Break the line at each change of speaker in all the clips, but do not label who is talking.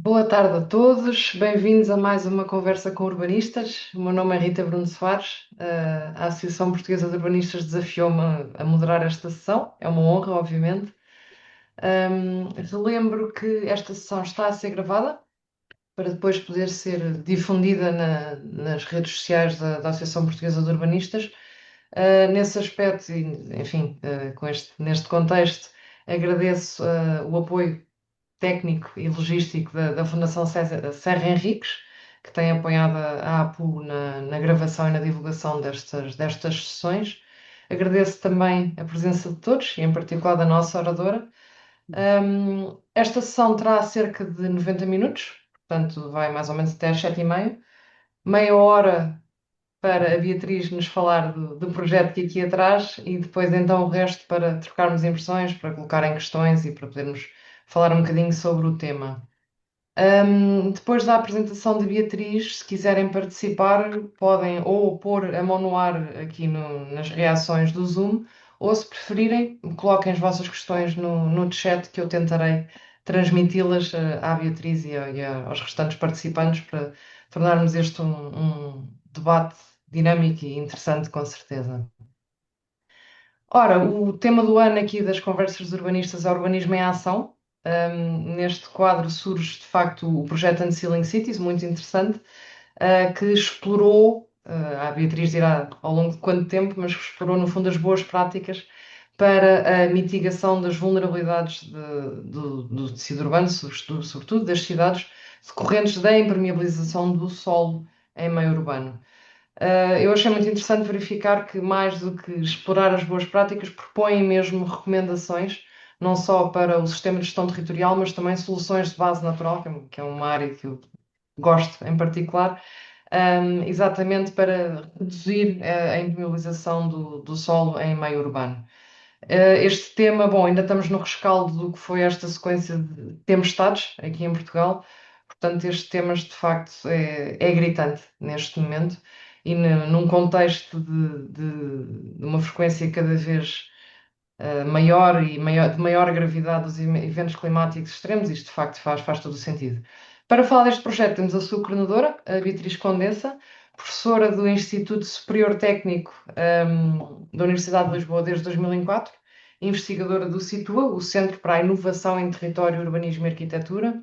Boa tarde a todos, bem-vindos a mais uma conversa com urbanistas. O meu nome é Rita Bruno Soares. A Associação Portuguesa de Urbanistas desafiou-me a moderar esta sessão, é uma honra, obviamente. Relembro que esta sessão está a ser gravada para depois poder ser difundida nas redes sociais da Associação Portuguesa de Urbanistas. Nesse aspecto, e, enfim, neste contexto, agradeço o apoio técnico e logístico da Fundação Serra Henriques, que tem apoiado a APU na gravação e na divulgação destas sessões. Agradeço também a presença de todos, e em particular da nossa oradora. Esta sessão terá cerca de 90 minutos, portanto vai mais ou menos até às 7h30. Meia hora para a Beatriz nos falar do projeto que aqui atrás e depois então o resto para trocarmos impressões, para colocarem questões e para podermos falar um bocadinho sobre o tema. Depois da apresentação de Beatriz, se quiserem participar, podem ou pôr a mão no ar aqui nas reações do Zoom, ou se preferirem, coloquem as vossas questões no chat que eu tentarei transmiti-las à Beatriz aos restantes participantes para tornarmos este um debate dinâmico e interessante, com certeza. Ora, o tema do ano aqui das conversas dos urbanistas é Urbanismo em Ação. Neste quadro surge, de facto, o projeto Unceiling Cities, muito interessante, que explorou, a Beatriz dirá ao longo de quanto tempo, mas que explorou, no fundo, as boas práticas para a mitigação das vulnerabilidades do tecido urbano, sobretudo das cidades, decorrentes da impermeabilização do solo em meio urbano. Eu achei muito interessante verificar que, mais do que explorar as boas práticas, propõem mesmo recomendações, não só para o sistema de gestão territorial, mas também soluções de base natural, que é uma área que eu gosto em particular, exatamente para reduzir a impermeabilização do solo em meio urbano. Este tema, bom, ainda estamos no rescaldo do que foi esta sequência de tempestades aqui em Portugal, portanto, este tema de facto é gritante neste momento e num contexto de uma frequência cada vez maior e de maior gravidade dos eventos climáticos extremos, isto de facto faz todo o sentido. Para falar deste projeto, temos a sua coordenadora, a Beatriz Condensa, professora do Instituto Superior Técnico da Universidade de Lisboa desde 2004, investigadora do CITUA, o Centro para a Inovação em Território, Urbanismo e Arquitetura.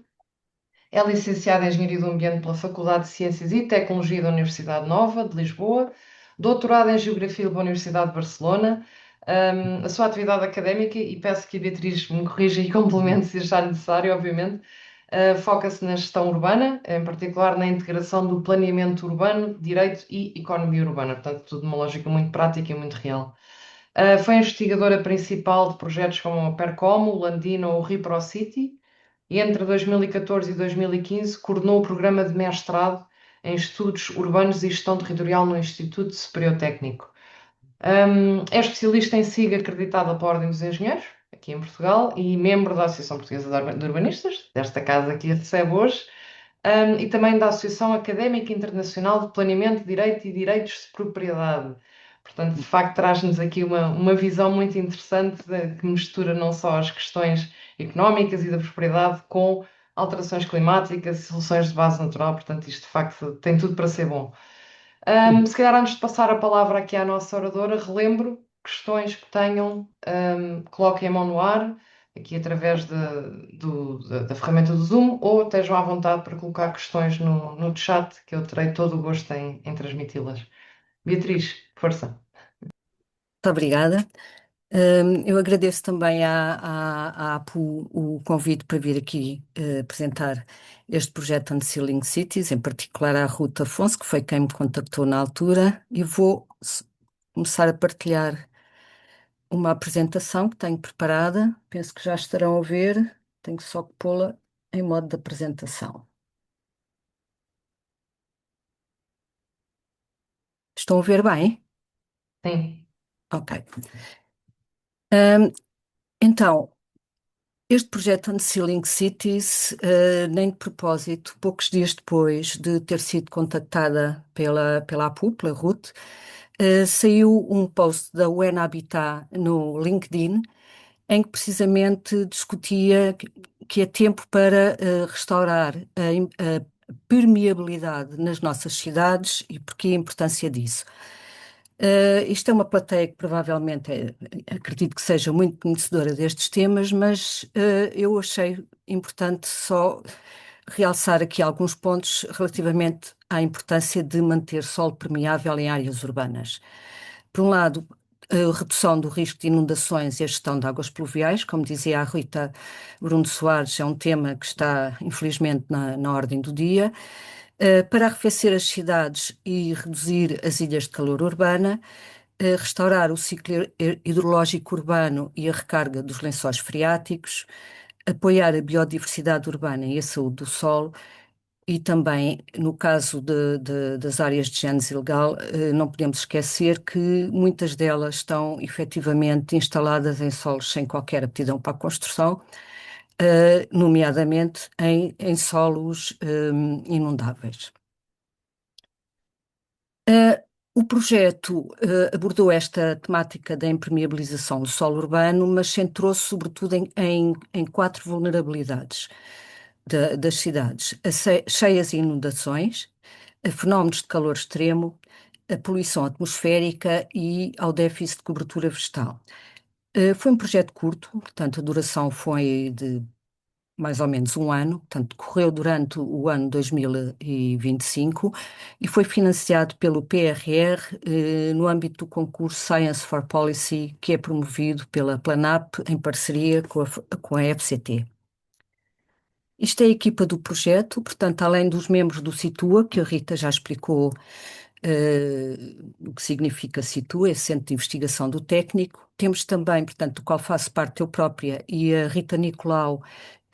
É licenciada em Engenharia do Ambiente pela Faculdade de Ciências e Tecnologia da Universidade Nova de Lisboa, doutorada em Geografia pela Universidade de Barcelona. A sua atividade académica, e peço que a Beatriz me corrija e complemente se achar necessário, obviamente, foca-se na gestão urbana, em particular na integração do planeamento urbano, direito e economia urbana, portanto, tudo de uma lógica muito prática e muito real. Foi investigadora principal de projetos como o Percomo, o Landino ou o ReproCity, e entre 2014 e 2015 coordenou o programa de mestrado em Estudos Urbanos e Gestão Territorial no Instituto Superior Técnico. É especialista em SIG acreditada pela Ordem dos Engenheiros, aqui em Portugal, e membro da Associação Portuguesa de Urbanistas, desta casa que a recebe hoje, e também da Associação Académica Internacional de Planeamento, Direito e Direitos de Propriedade. Portanto, de facto, traz-nos aqui uma visão muito interessante que mistura não só as questões económicas e da prosperidade com alterações climáticas e soluções de base natural. Portanto, isto de facto tem tudo para ser bom. Se calhar, antes de passar a palavra aqui à nossa oradora, relembro questões que tenham, coloquem a mão no ar, aqui através da ferramenta do Zoom, ou estejam à vontade para colocar questões no chat, que eu terei todo o gosto em transmiti-las. Beatriz, força.
Muito obrigada. Eu agradeço também à APU o convite para vir aqui apresentar este projeto Unceiling Cities, em particular à Ruth Afonso, que foi quem me contactou na altura, e vou começar a partilhar uma apresentação que tenho preparada. Penso que já estarão a ver, tenho só que pô-la em modo de apresentação. Estão a ver bem?
Sim,
Ok. Ahm, então, este projeto Unceiling Cities, nem de propósito, poucos dias depois de ter sido contactada pela APU, pela Ruth, saiu um post da UN Habitat no LinkedIn, em que precisamente discutia que é tempo para restaurar a permeabilidade nas nossas cidades e porque a importância disso. Isto é uma plateia que provavelmente acredito que seja muito conhecedora destes temas, mas eu achei importante só realçar aqui alguns pontos relativamente à importância de manter solo permeável em áreas urbanas. Por um lado, a redução do risco de inundações e a gestão de águas pluviais, como dizia a Rita Bruno Soares, é um tema que está, infelizmente, na ordem do dia. Para arrefecer as cidades e reduzir as ilhas de calor urbana, restaurar o ciclo hidrológico urbano e a recarga dos lençóis freáticos, apoiar a biodiversidade urbana e a saúde do solo e também, no caso das áreas de génese ilegal, não podemos esquecer que muitas delas estão efetivamente instaladas em solos sem qualquer aptidão para a construção, nomeadamente em solos inundáveis. O projeto abordou esta temática da impermeabilização do solo urbano, mas centrou-se sobretudo em quatro vulnerabilidades das cidades: cheias e inundações, a fenómenos de calor extremo, a poluição atmosférica e ao déficit de cobertura vegetal. Foi um projeto curto, portanto, a duração foi de mais ou menos um ano, portanto, correu durante o ano 2025 e foi financiado pelo PRR no âmbito do concurso Science for Policy, que é promovido pela Planap em parceria com a FCT. Isto é a equipa do projeto, portanto, além dos membros do Situa, que a Rita já explicou o que significa Situa, esse Centro de Investigação do Técnico. Temos também, portanto, do qual faço parte eu própria, e a Rita Nicolau,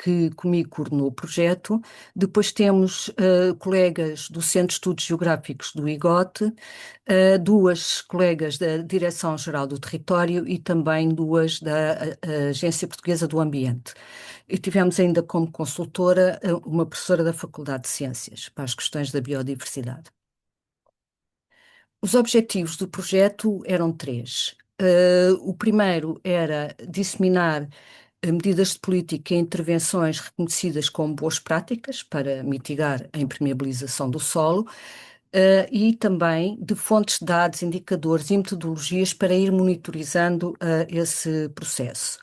que comigo coordenou o projeto. Depois temos colegas do Centro de Estudos Geográficos do IGOT, duas colegas da Direção-Geral do Território e também duas da Agência Portuguesa do Ambiente. E tivemos ainda como consultora uma professora da Faculdade de Ciências para as questões da biodiversidade. Os objetivos do projeto eram três. O primeiro era disseminar medidas de política e intervenções reconhecidas como boas práticas para mitigar a impermeabilização do solo, e também de fontes de dados, indicadores e metodologias para ir monitorizando esse processo.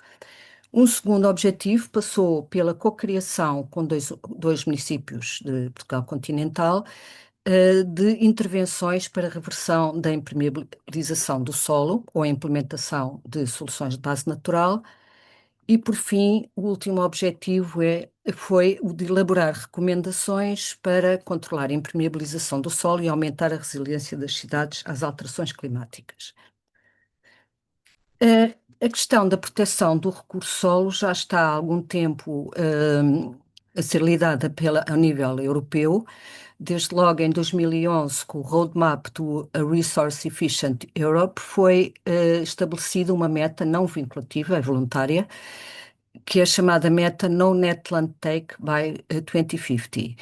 Um segundo objetivo passou pela cocriação com dois municípios de Portugal continental de intervenções para reversão da impermeabilização do solo ou a implementação de soluções de base natural. E, por fim, o último objetivo foi o de elaborar recomendações para controlar a impermeabilização do solo e aumentar a resiliência das cidades às alterações climáticas. A questão da proteção do recurso solo já está há algum tempo a ser lidada a nível europeu, desde logo em 2011, com o Roadmap to a Resource Efficient Europe, foi estabelecida uma meta não vinculativa, é voluntária, que é chamada meta No Net Land Take by 2050.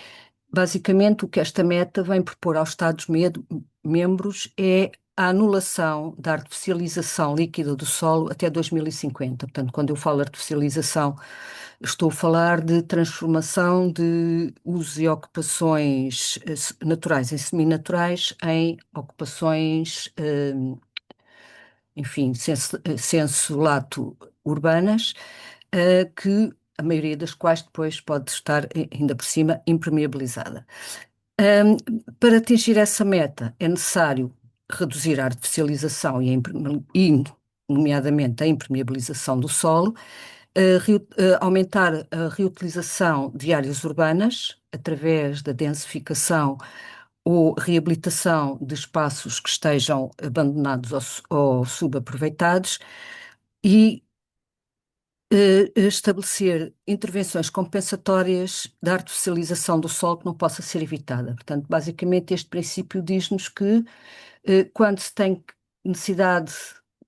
Basicamente, o que esta meta vem propor aos Estados-membros é a anulação da artificialização líquida do solo até 2050. Portanto, quando eu falo artificialização, estou a falar de transformação de usos e ocupações naturais e seminaturais em ocupações, enfim, senso lato urbanas, que a maioria das quais depois pode estar ainda por cima impermeabilizada. Para atingir essa meta é necessário reduzir a artificialização e, nomeadamente, a impermeabilização do solo, aumentar a reutilização de áreas urbanas através da densificação ou reabilitação de espaços que estejam abandonados ou subaproveitados e estabelecer intervenções compensatórias da artificialização do solo que não possa ser evitada. Portanto, basicamente, este princípio diz-nos que quando se tem necessidade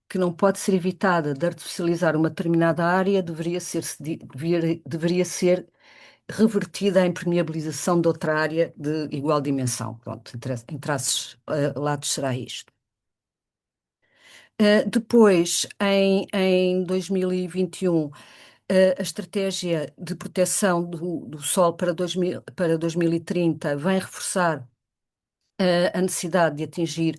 que não pode ser evitada de artificializar uma determinada área, deveria ser revertida a impermeabilização de outra área de igual dimensão. Pronto, em traços latos será isto. Depois, em 2021, A estratégia de proteção do solo para 2030 vem reforçar a necessidade de atingir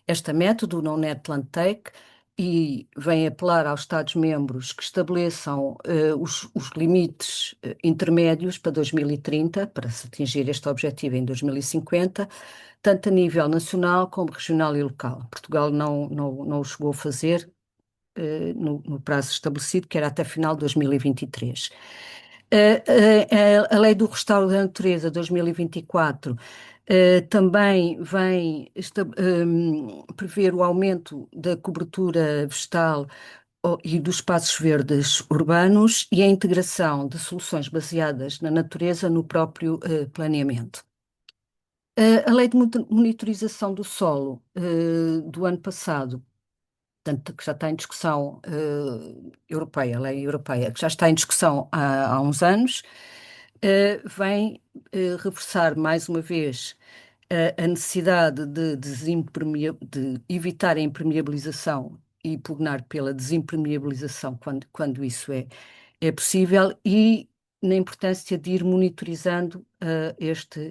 esta meta do No Net Land Take e vem apelar aos Estados-membros que estabeleçam os limites intermédios para 2030, para se atingir este objetivo em 2050, tanto a nível nacional como regional e local. Portugal não o chegou a fazer no prazo estabelecido, que era até final de 2023. A Lei do Restauro da Natureza 2024 também vem prever o aumento da cobertura vegetal e dos espaços verdes urbanos e a integração de soluções baseadas na natureza no próprio planeamento. A Lei de Monitorização do Solo do ano passado, portanto, que já está em discussão europeia, a lei europeia, que já está em discussão há uns anos, vem reforçar mais uma vez a necessidade de evitar a impermeabilização e pugnar pela desimpermeabilização quando isso é possível e na importância de ir monitorizando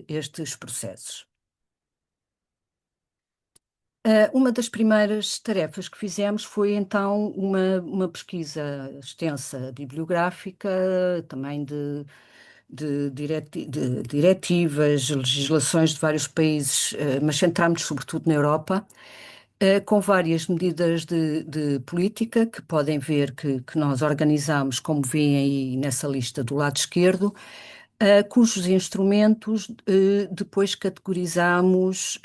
estes processos. Uma das primeiras tarefas que fizemos foi então uma pesquisa extensa bibliográfica, também de diretivas, legislações de vários países, mas centrámos sobretudo na Europa, com várias medidas de política que podem ver que nós organizamos, como veem aí nessa lista do lado esquerdo, cujos instrumentos depois categorizamos,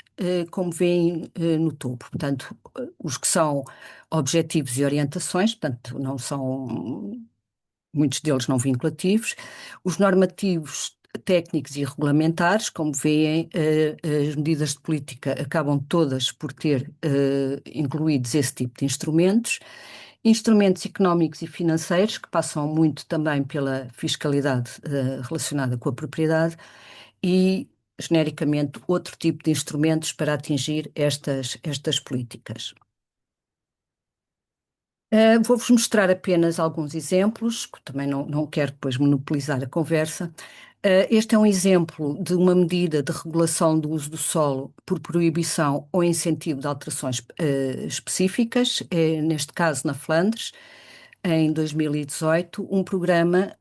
como veem no topo. Portanto, os que são objetivos e orientações, portanto, não são, muitos deles não vinculativos, os normativos técnicos e regulamentares, como veem, as medidas de política acabam todas por ter incluídos esse tipo de instrumentos. Instrumentos económicos e financeiros, que passam muito também pela fiscalidade relacionada com a propriedade, e, genericamente, outro tipo de instrumentos para atingir estas políticas. Vou-vos mostrar apenas alguns exemplos, que também não quero depois monopolizar a conversa. Este é um exemplo de uma medida de regulação do uso do solo por proibição ou incentivo de alterações específicas, neste caso na Flandres, em 2018, um programa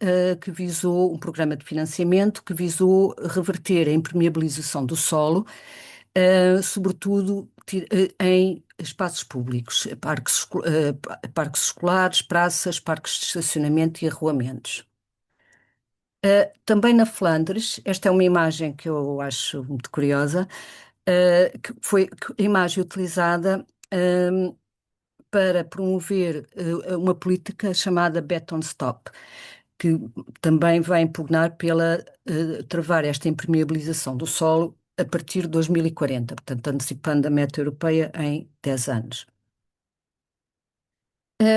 um programa de financiamento que visou reverter a impermeabilização do solo, sobretudo em espaços públicos, parques escolares, praças, parques de estacionamento e arruamentos. Também na Flandres, esta é uma imagem que eu acho muito curiosa, que foi a imagem utilizada para promover uma política chamada Beton Stop, que também vai impugnar pela travar esta impermeabilização do solo a partir de 2040, portanto, antecipando a meta europeia em 10 anos.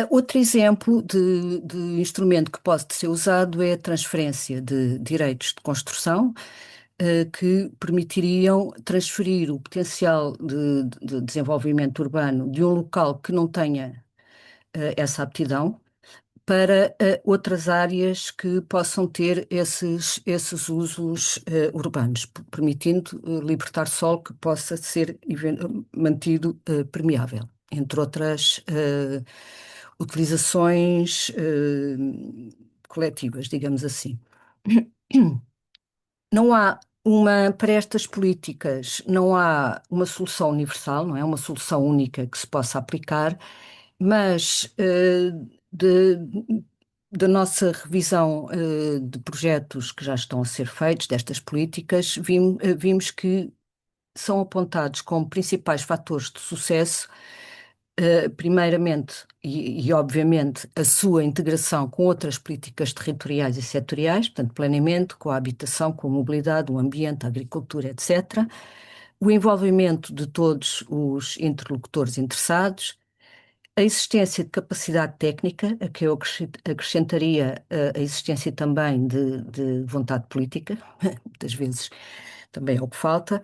Outro exemplo de instrumento que pode ser usado é a transferência de direitos de construção, que permitiriam transferir o potencial de desenvolvimento urbano de um local que não tenha essa aptidão para outras áreas que possam ter esses usos urbanos, permitindo libertar solo que possa ser mantido permeável, entre outras utilizações coletivas, digamos assim. Não há para estas políticas, não há uma solução universal, não é uma solução única que se possa aplicar, mas de- da nossa revisão de projetos que já estão a ser feitos, destas políticas, vimos que são apontados como principais fatores de sucesso, primeiramente obviamente a sua integração com outras políticas territoriais e setoriais, portanto planeamento, com a habitação, com a mobilidade, o ambiente, a agricultura, etc. O envolvimento de todos os interlocutores interessados, a existência de capacidade técnica, a que eu acrescentaria a existência também de vontade política, muitas vezes também é o que falta,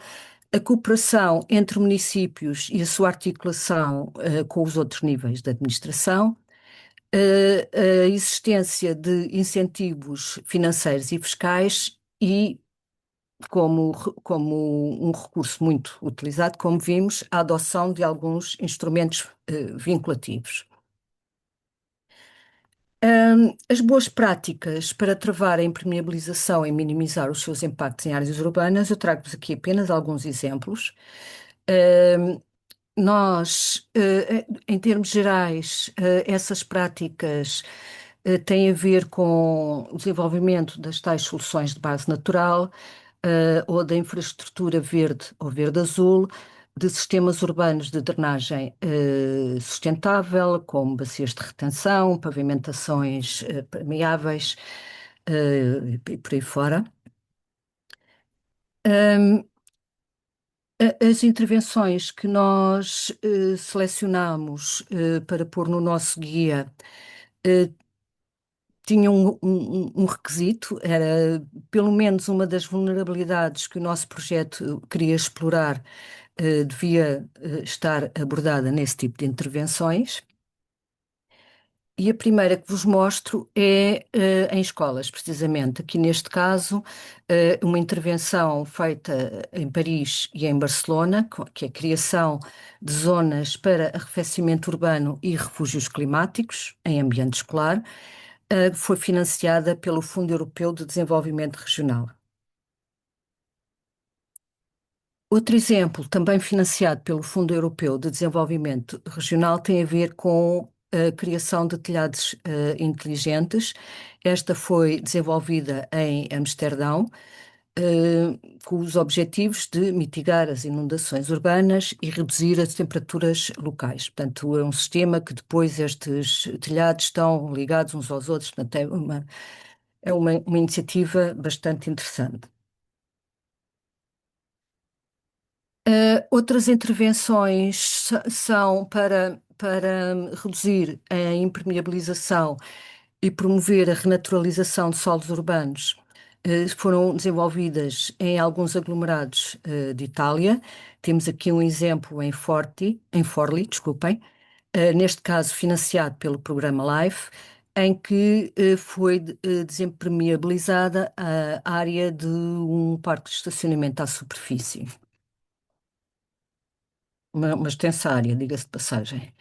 a cooperação entre municípios e a sua articulação com os outros níveis de administração, a existência de incentivos financeiros e fiscais e, como um recurso muito utilizado, como vimos, a adoção de alguns instrumentos vinculativos. As boas práticas para travar a impermeabilização e minimizar os seus impactos em áreas urbanas, eu trago-vos aqui apenas alguns exemplos. Nós, em termos gerais, essas práticas têm a ver com o desenvolvimento das tais soluções de base natural, ou da infraestrutura verde ou verde-azul, de sistemas urbanos de drenagem sustentável, como bacias de retenção, pavimentações permeáveis e por aí fora. Um, As intervenções que nós selecionamos para pôr no nosso guia eh, tinham um requisito, era pelo menos uma das vulnerabilidades que o nosso projeto queria explorar, devia estar abordada nesse tipo de intervenções. E a primeira que vos mostro é em escolas, precisamente. Aqui neste caso, uma intervenção feita em Paris e em Barcelona, que é a criação de zonas para arrefecimento urbano e refúgios climáticos em ambiente escolar, foi financiada pelo Fundo Europeu de Desenvolvimento Regional. Outro exemplo, também financiado pelo Fundo Europeu de Desenvolvimento Regional, tem a ver com a criação de telhados inteligentes. Esta foi desenvolvida em Amsterdão, com os objetivos de mitigar as inundações urbanas e reduzir as temperaturas locais. Portanto, é um sistema que depois estes telhados estão ligados uns aos outros. Portanto, é uma iniciativa bastante interessante. Outras intervenções são para reduzir a impermeabilização e promover a renaturalização de solos urbanos. Foram desenvolvidas em alguns aglomerados de Itália. Temos aqui um exemplo em Forli, desculpem, neste caso financiado pelo programa LIFE, em que foi desimpermeabilizada a área de um parque de estacionamento à superfície. Uma extensa área, diga-se de passagem.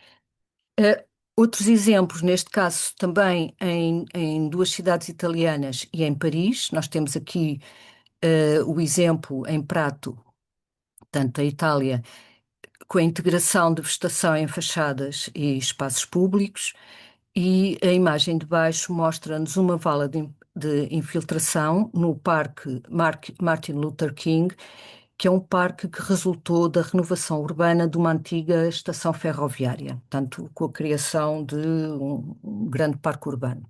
Eh, Outros exemplos, neste caso também em duas cidades italianas e em Paris, nós temos aqui o exemplo em Prato, tanto a Itália, com a integração de vegetação em fachadas e espaços públicos, e a imagem de baixo mostra-nos uma vala de infiltração no Parque Martin Luther King, que é um parque que resultou da renovação urbana de uma antiga estação ferroviária, portanto, com a criação de um grande parque urbano.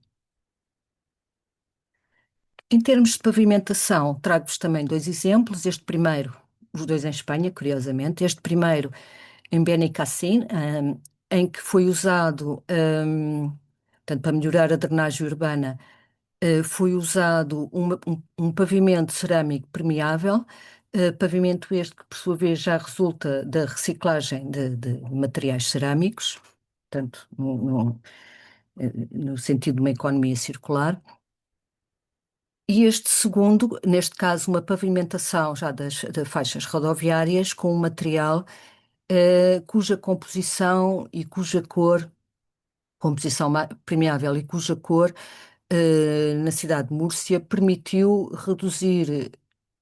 Em termos de pavimentação, trago-vos também dois exemplos. Este primeiro, os dois em Espanha, curiosamente. Este primeiro em Benicassim, em que foi usado, portanto, para melhorar a drenagem urbana, foi usado um pavimento cerâmico permeável, pavimento este que, por sua vez, já resulta da reciclagem de materiais cerâmicos, portanto, no sentido de uma economia circular. E este segundo, neste caso, uma pavimentação já das faixas rodoviárias com um material cuja composição e cuja cor, composição permeável e cuja cor, na cidade de Múrcia, permitiu reduzir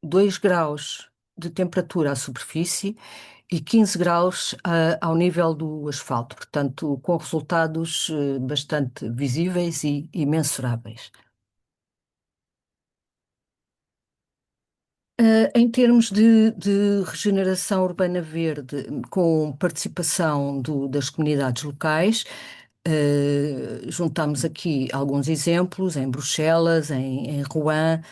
2 graus de temperatura à superfície e 15 graus ao nível do asfalto, portanto, com resultados bastante visíveis e mensuráveis. Em termos de regeneração urbana verde, com participação das comunidades locais, juntamos aqui alguns exemplos em Bruxelas, em Rouen,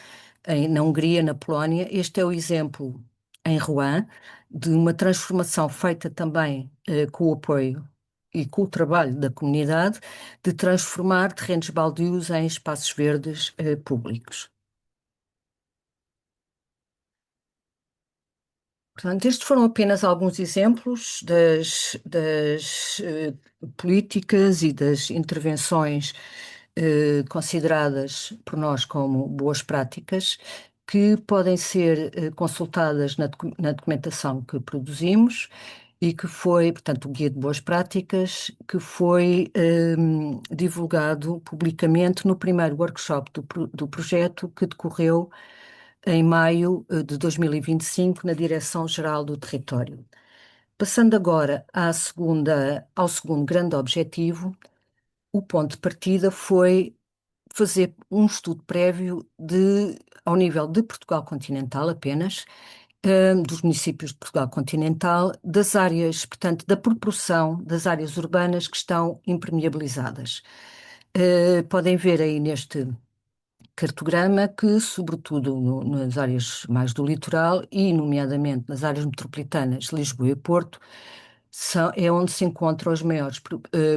na Hungria, na Polónia. Este é o exemplo em Rouen de uma transformação feita também com o apoio e com o trabalho da comunidade de transformar terrenos baldios em espaços verdes públicos. Portanto, estes foram apenas alguns exemplos das políticas e das intervenções consideradas por nós como boas práticas, que podem ser consultadas na documentação que produzimos e que foi, portanto, o Guia de Boas Práticas, que foi divulgado publicamente no primeiro workshop do projeto que decorreu em maio de 2025 na Direção-Geral do Território. Passando agora ao segundo grande objetivo, o ponto de partida foi fazer um estudo prévio ao nível de Portugal continental apenas, dos municípios de Portugal continental, das áreas, portanto, da proporção das áreas urbanas que estão impermeabilizadas. Podem ver aí neste cartograma que, sobretudo nas áreas mais do litoral e, nomeadamente, nas áreas metropolitanas de Lisboa e Porto, é onde se encontram as maiores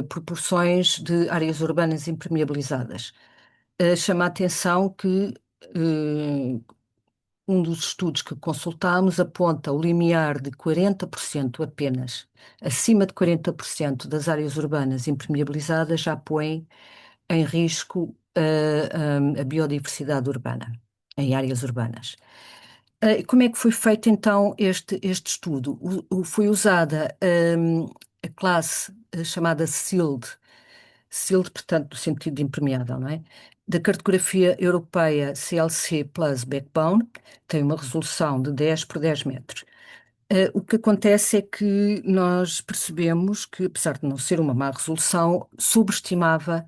proporções de áreas urbanas impermeabilizadas. Chama a atenção que um dos estudos que consultámos aponta o limiar de 40% apenas. Acima de 40% das áreas urbanas impermeabilizadas já põem em risco a biodiversidade urbana, em áreas urbanas. Como é que foi feito então este estudo? Foi usada a classe chamada SILD, portanto, no sentido de impermeável, não é? Da cartografia europeia CLC Plus Backbone, tem uma resolução de 10 por 10 metros. O que acontece é que nós percebemos que, apesar de não ser uma má resolução, subestimava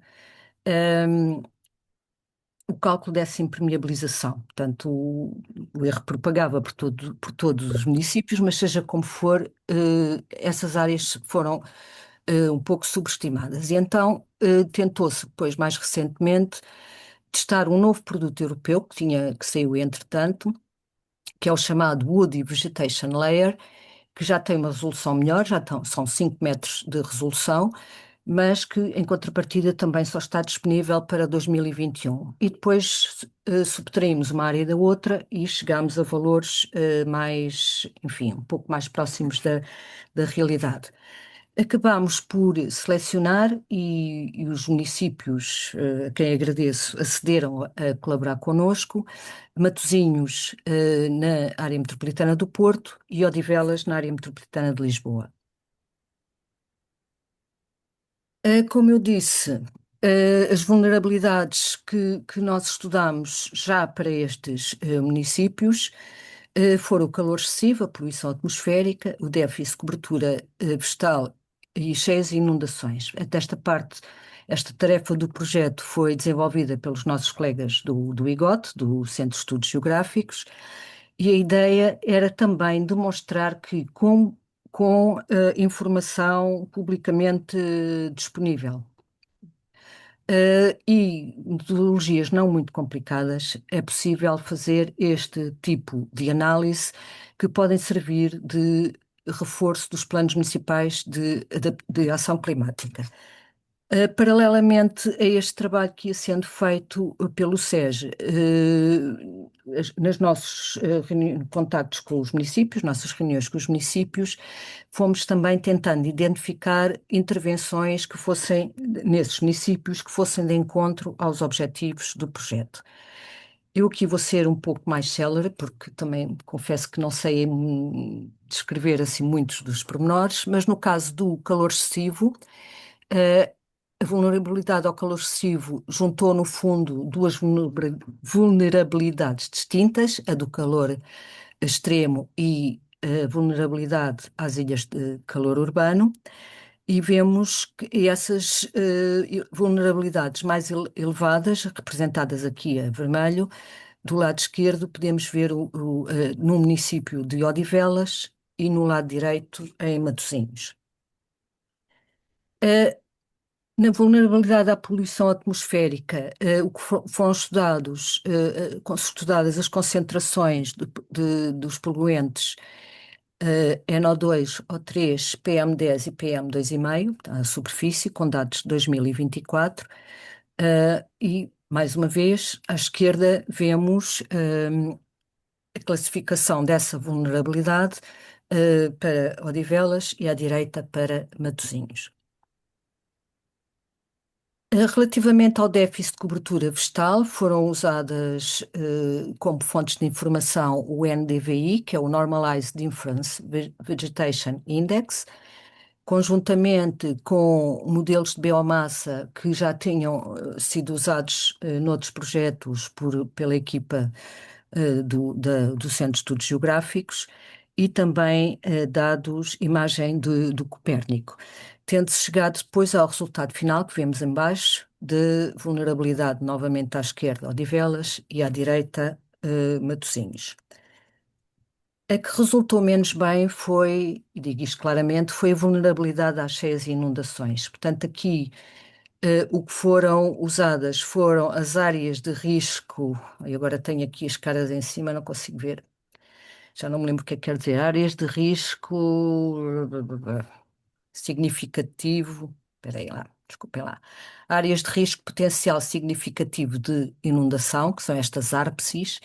o cálculo dessa impermeabilização. Portanto, o erro propagava por todos os municípios, mas seja como for, essas áreas foram um pouco subestimadas. E então tentou-se, depois, mais recentemente, testar um novo produto europeu que saiu entretanto, que é o chamado Woody Vegetation Layer, que já tem uma resolução melhor, são 5 metros de resolução, mas que em contrapartida também só está disponível para 2021. E depois subtraímos uma área da outra e chegamos a valores mais, enfim, um pouco mais próximos da realidade. Acabámos por selecionar e os municípios, a quem agradeço, acederam a colaborar connosco, Matosinhos, na área metropolitana do Porto e Odivelas, na área metropolitana de Lisboa. Como eu disse, as vulnerabilidades que nós estudamos já para estes municípios foram o calor excessivo, a poluição atmosférica, o déficit de cobertura vegetal e cheias e inundações. Até esta parte, esta tarefa do projeto foi desenvolvida pelos nossos colegas do IGOT, do Centro de Estudos Geográficos, e a ideia era também demonstrar que, com informação publicamente disponível. E metodologias não muito complicadas, é possível fazer este tipo de análise que podem servir de reforço dos planos municipais de ação climática. Paralelamente a este trabalho que ia sendo feito pelo SEG, nos nossos contactos com os municípios, nossas reuniões com os municípios, fomos também tentando identificar intervenções que fossem, nesses municípios, que fossem de encontro aos objetivos do projeto. Eu aqui vou ser um pouco mais célere, porque também confesso que não sei descrever assim muitos dos pormenores, mas no caso do calor excessivo, a vulnerabilidade ao calor excessivo juntou, no fundo, duas vulnerabilidades distintas, a do calor extremo e a vulnerabilidade às ilhas de calor urbano, e vemos que essas vulnerabilidades mais elevadas, representadas aqui a vermelho, do lado esquerdo podemos ver no município de Odivelas e no lado direito em Matosinhos. Na vulnerabilidade à poluição atmosférica, o que foram estudadas as concentrações dos poluentes NO2, O3, PM10 e PM2,5, à superfície, com dados de 2024. E, mais uma vez, à esquerda vemos a classificação dessa vulnerabilidade para Odivelas e à direita para Matosinhos. Relativamente ao déficit de cobertura vegetal, foram usadas como fontes de informação o NDVI, que é o Normalized Inference Vegetation Index, conjuntamente com modelos de biomassa que já tinham sido usados noutros projetos pela equipa do Centro de Estudos Geográficos e também dados, imagem do Copérnico, tendo-se chegado depois ao resultado final que vemos em baixo, de vulnerabilidade novamente à esquerda, Odivelas, e à direita, Matosinhos. A que resultou menos bem foi, e digo isto claramente, foi a vulnerabilidade às cheias e inundações. Portanto, aqui o que foram usadas foram as áreas de risco, e agora tenho aqui as caras em cima, não consigo ver, já não me lembro o que é que quer dizer, áreas de risco significativo, espera aí lá, desculpem lá, áreas de risco potencial significativo de inundação, que são estas ARPSIs,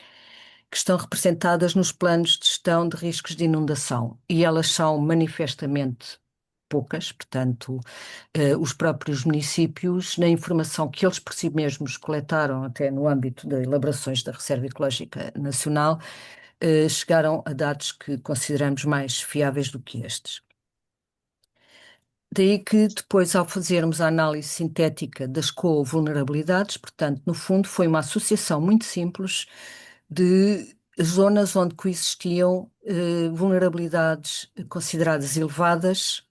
que estão representadas nos planos de gestão de riscos de inundação, e elas são manifestamente poucas, portanto, os próprios municípios, na informação que eles por si mesmos coletaram, até no âmbito de elaborações da Reserva Ecológica Nacional, chegaram a dados que consideramos mais fiáveis do que estes. Daí que depois, ao fazermos a análise sintética das co-vulnerabilidades, portanto, no fundo, foi uma associação muito simples de zonas onde coexistiam vulnerabilidades consideradas elevadas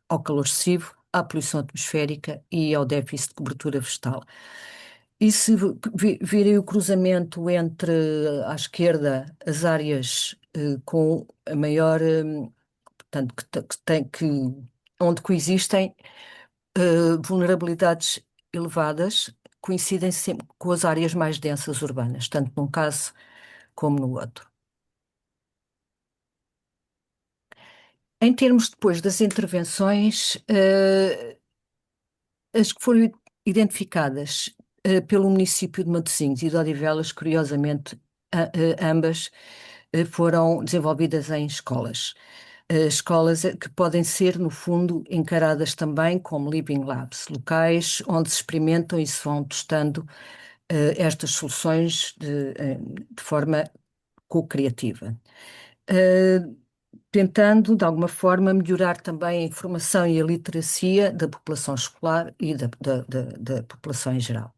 ao calor excessivo, à poluição atmosférica e ao déficit de cobertura vegetal. E se virem o cruzamento entre, à esquerda, as áreas com a maior, portanto, onde coexistem vulnerabilidades elevadas, coincidem sempre com as áreas mais densas urbanas, tanto num caso como no outro. Em termos depois das intervenções, as que foram identificadas pelo município de Matosinhos e de Odivelas, curiosamente, ambas foram desenvolvidas em escolas. Escolas que podem ser, no fundo, encaradas também como living labs, locais onde se experimentam e se vão testando estas soluções de forma co-criativa. Tentando, de alguma forma, melhorar também a informação e a literacia da população escolar e da população em geral.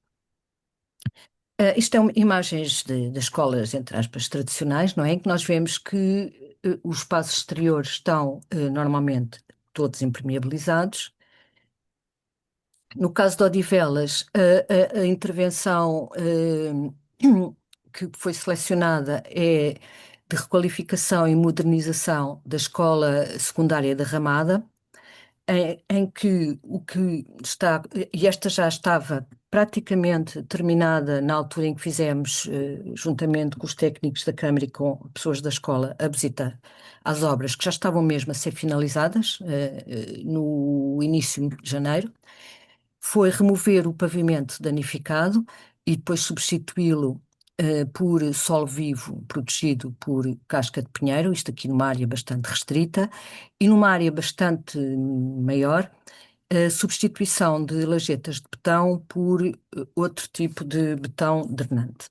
Isto são imagens das escolas, entre aspas, tradicionais, não é? Em que nós vemos que os espaços exteriores estão normalmente todos impermeabilizados. No caso de Odivelas, a intervenção que foi selecionada é de requalificação e modernização da escola secundária da Ramada, em que o que está, e esta já estava praticamente terminada na altura em que fizemos, juntamente com os técnicos da Câmara e com pessoas da escola, a visita às obras que já estavam mesmo a ser finalizadas, no início de janeiro, foi remover o pavimento danificado e depois substituí-lo por solo vivo protegido por casca de pinheiro, isto aqui numa área bastante restrita, e numa área bastante maior, a substituição de lajetas de betão por outro tipo de betão drenante.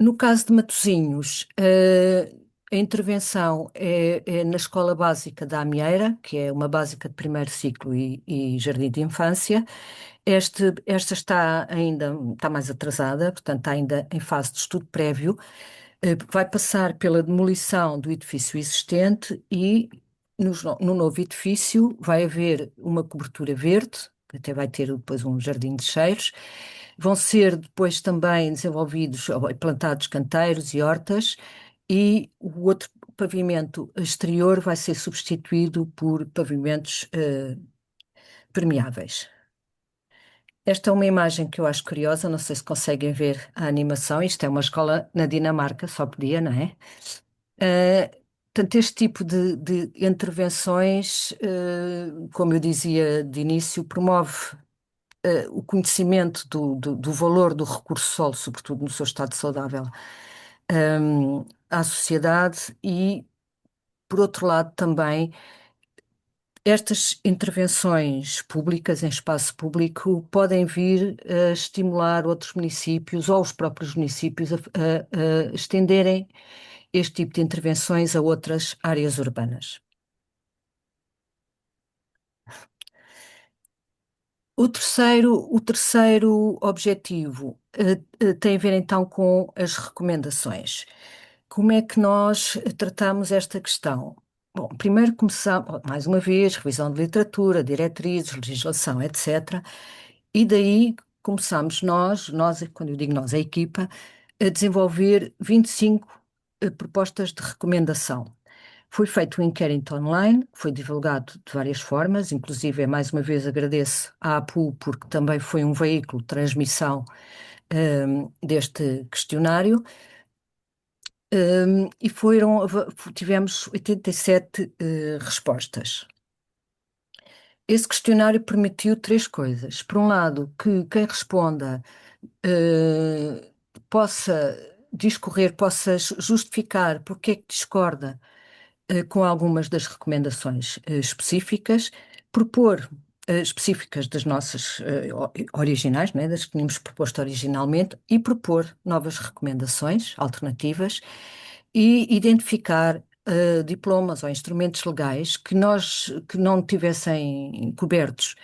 No caso de Matosinhos, a intervenção é na Escola Básica da Amieira, que é uma básica de primeiro ciclo e jardim de infância. Esta está mais atrasada, portanto, está ainda em fase de estudo prévio. Vai passar pela demolição do edifício existente e no novo edifício vai haver uma cobertura verde, que até vai ter depois um jardim de cheiros. Vão ser depois também desenvolvidos ou plantados canteiros e hortas, e o outro pavimento exterior vai ser substituído por pavimentos permeáveis. Esta é uma imagem que eu acho curiosa, não sei se conseguem ver a animação. Isto é uma escola na Dinamarca, só podia, não é? Portanto, este tipo de intervenções, como eu dizia de início, promove o conhecimento do valor do recurso solo, sobretudo no seu estado saudável, à sociedade e, por outro lado, também estas intervenções públicas em espaço público podem vir a estimular outros municípios ou os próprios municípios a estenderem este tipo de intervenções a outras áreas urbanas. O terceiro objetivo tem a ver então com as recomendações. Como é que nós tratamos esta questão? Bom, primeiro começamos, mais uma vez, revisão de literatura, diretrizes, legislação, etc. E daí começamos nós, quando eu digo nós, a equipa, a desenvolver 25 propostas de recomendação. Foi feito um inquérito online, que foi divulgado de várias formas, inclusive, mais uma vez, agradeço à APU, porque também foi um veículo de transmissão deste questionário. E tivemos 87 respostas. Esse questionário permitiu três coisas. Por um lado, que quem responda possa discorrer, possa justificar porque é que discorda com algumas das recomendações específicas, propor específicas das nossas originais, né, das que tínhamos proposto originalmente, e propor novas recomendações alternativas e identificar diplomas ou instrumentos legais que não tivessem cobertos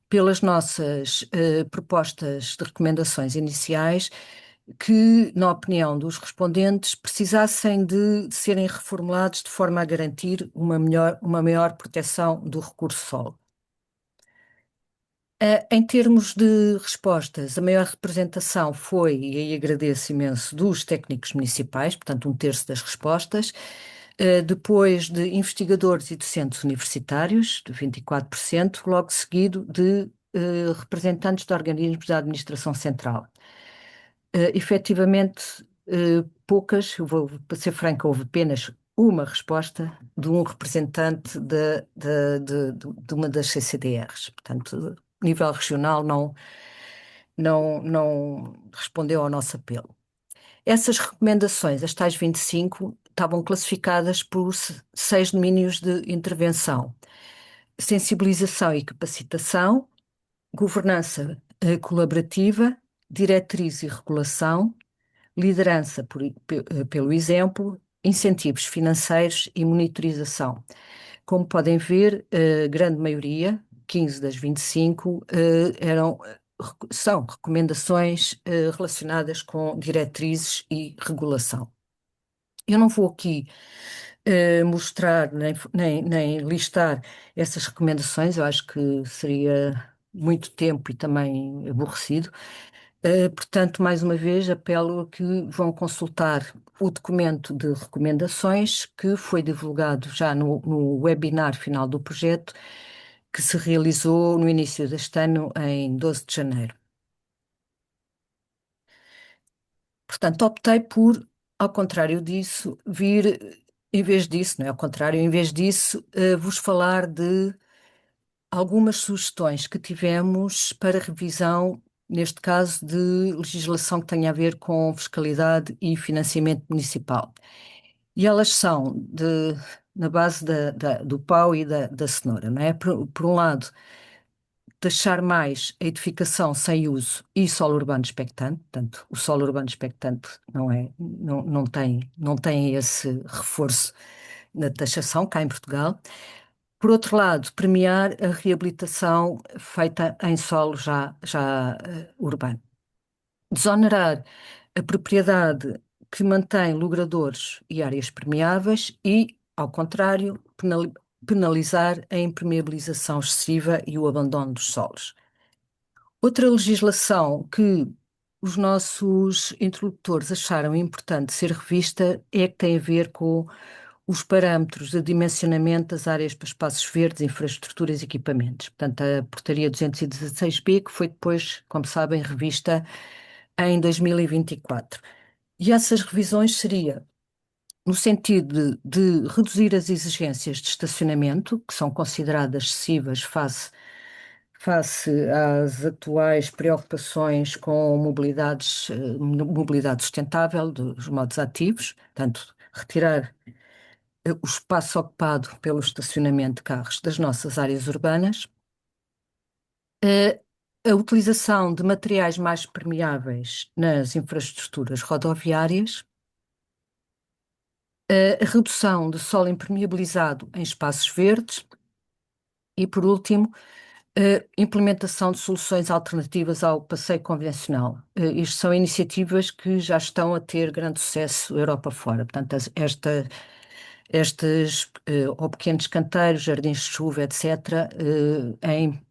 pelas nossas propostas de recomendações iniciais, que, na opinião dos respondentes, precisassem de serem reformulados de forma a garantir uma maior proteção do recurso solo. Em termos de respostas, a maior representação foi, e aí agradeço imenso, dos técnicos municipais, portanto, um terço das respostas, depois de investigadores e docentes universitários, de 24%, logo seguido de representantes de organismos da administração central. Efetivamente, poucas, para ser franca, houve apenas uma resposta de um representante de uma das CCDRs. Portanto, a nível regional não respondeu ao nosso apelo. Essas recomendações, as tais 25, estavam classificadas por 6 domínios de intervenção: sensibilização e capacitação, governança colaborativa, diretriz e regulação, liderança pelo exemplo, incentivos financeiros e monitorização. Como podem ver, a grande maioria, 15 das 25, são recomendações relacionadas com diretrizes e regulação. Eu não vou aqui mostrar nem listar essas recomendações, eu acho que seria muito tempo e também aborrecido. Portanto, mais uma vez, apelo a que vão consultar o documento de recomendações que foi divulgado já no webinar final do projeto, que se realizou no início deste ano, em 12 de janeiro. Portanto, optei por, ao contrário disso, em vez disso, não é ao contrário, em vez disso, vos falar de algumas sugestões que tivemos para revisão, neste caso, de legislação que tenha a ver com fiscalidade e financiamento municipal. E elas são na base do pau e da cenoura, não é? Por um lado, taxar mais a edificação sem uso e solo urbano expectante. Portanto, o solo urbano expectante não tem esse reforço na taxação cá em Portugal. Por outro lado, premiar a reabilitação feita em solo já urbano. Desonerar a propriedade que mantém logradouros e áreas permeáveis e, ao contrário, penalizar a impermeabilização excessiva e o abandono dos solos. Outra legislação que os nossos interlocutores acharam importante ser revista é que tem a ver com os parâmetros de dimensionamento das áreas para espaços verdes, infraestruturas e equipamentos. Portanto, a Portaria 216b, que foi depois, como sabem, revista em 2024. E essas revisões seria no sentido de reduzir as exigências de estacionamento, que são consideradas excessivas face às atuais preocupações com mobilidade sustentável dos modos ativos, portanto, retirar o espaço ocupado pelo estacionamento de carros das nossas áreas urbanas, eh, a utilização de materiais mais permeáveis nas infraestruturas rodoviárias, a redução de solo impermeabilizado em espaços verdes e, por último, a implementação de soluções alternativas ao passeio convencional. Isto são iniciativas que já estão a ter grande sucesso Europa fora. Portanto, estes ou pequenos canteiros, jardins de chuva, etc.,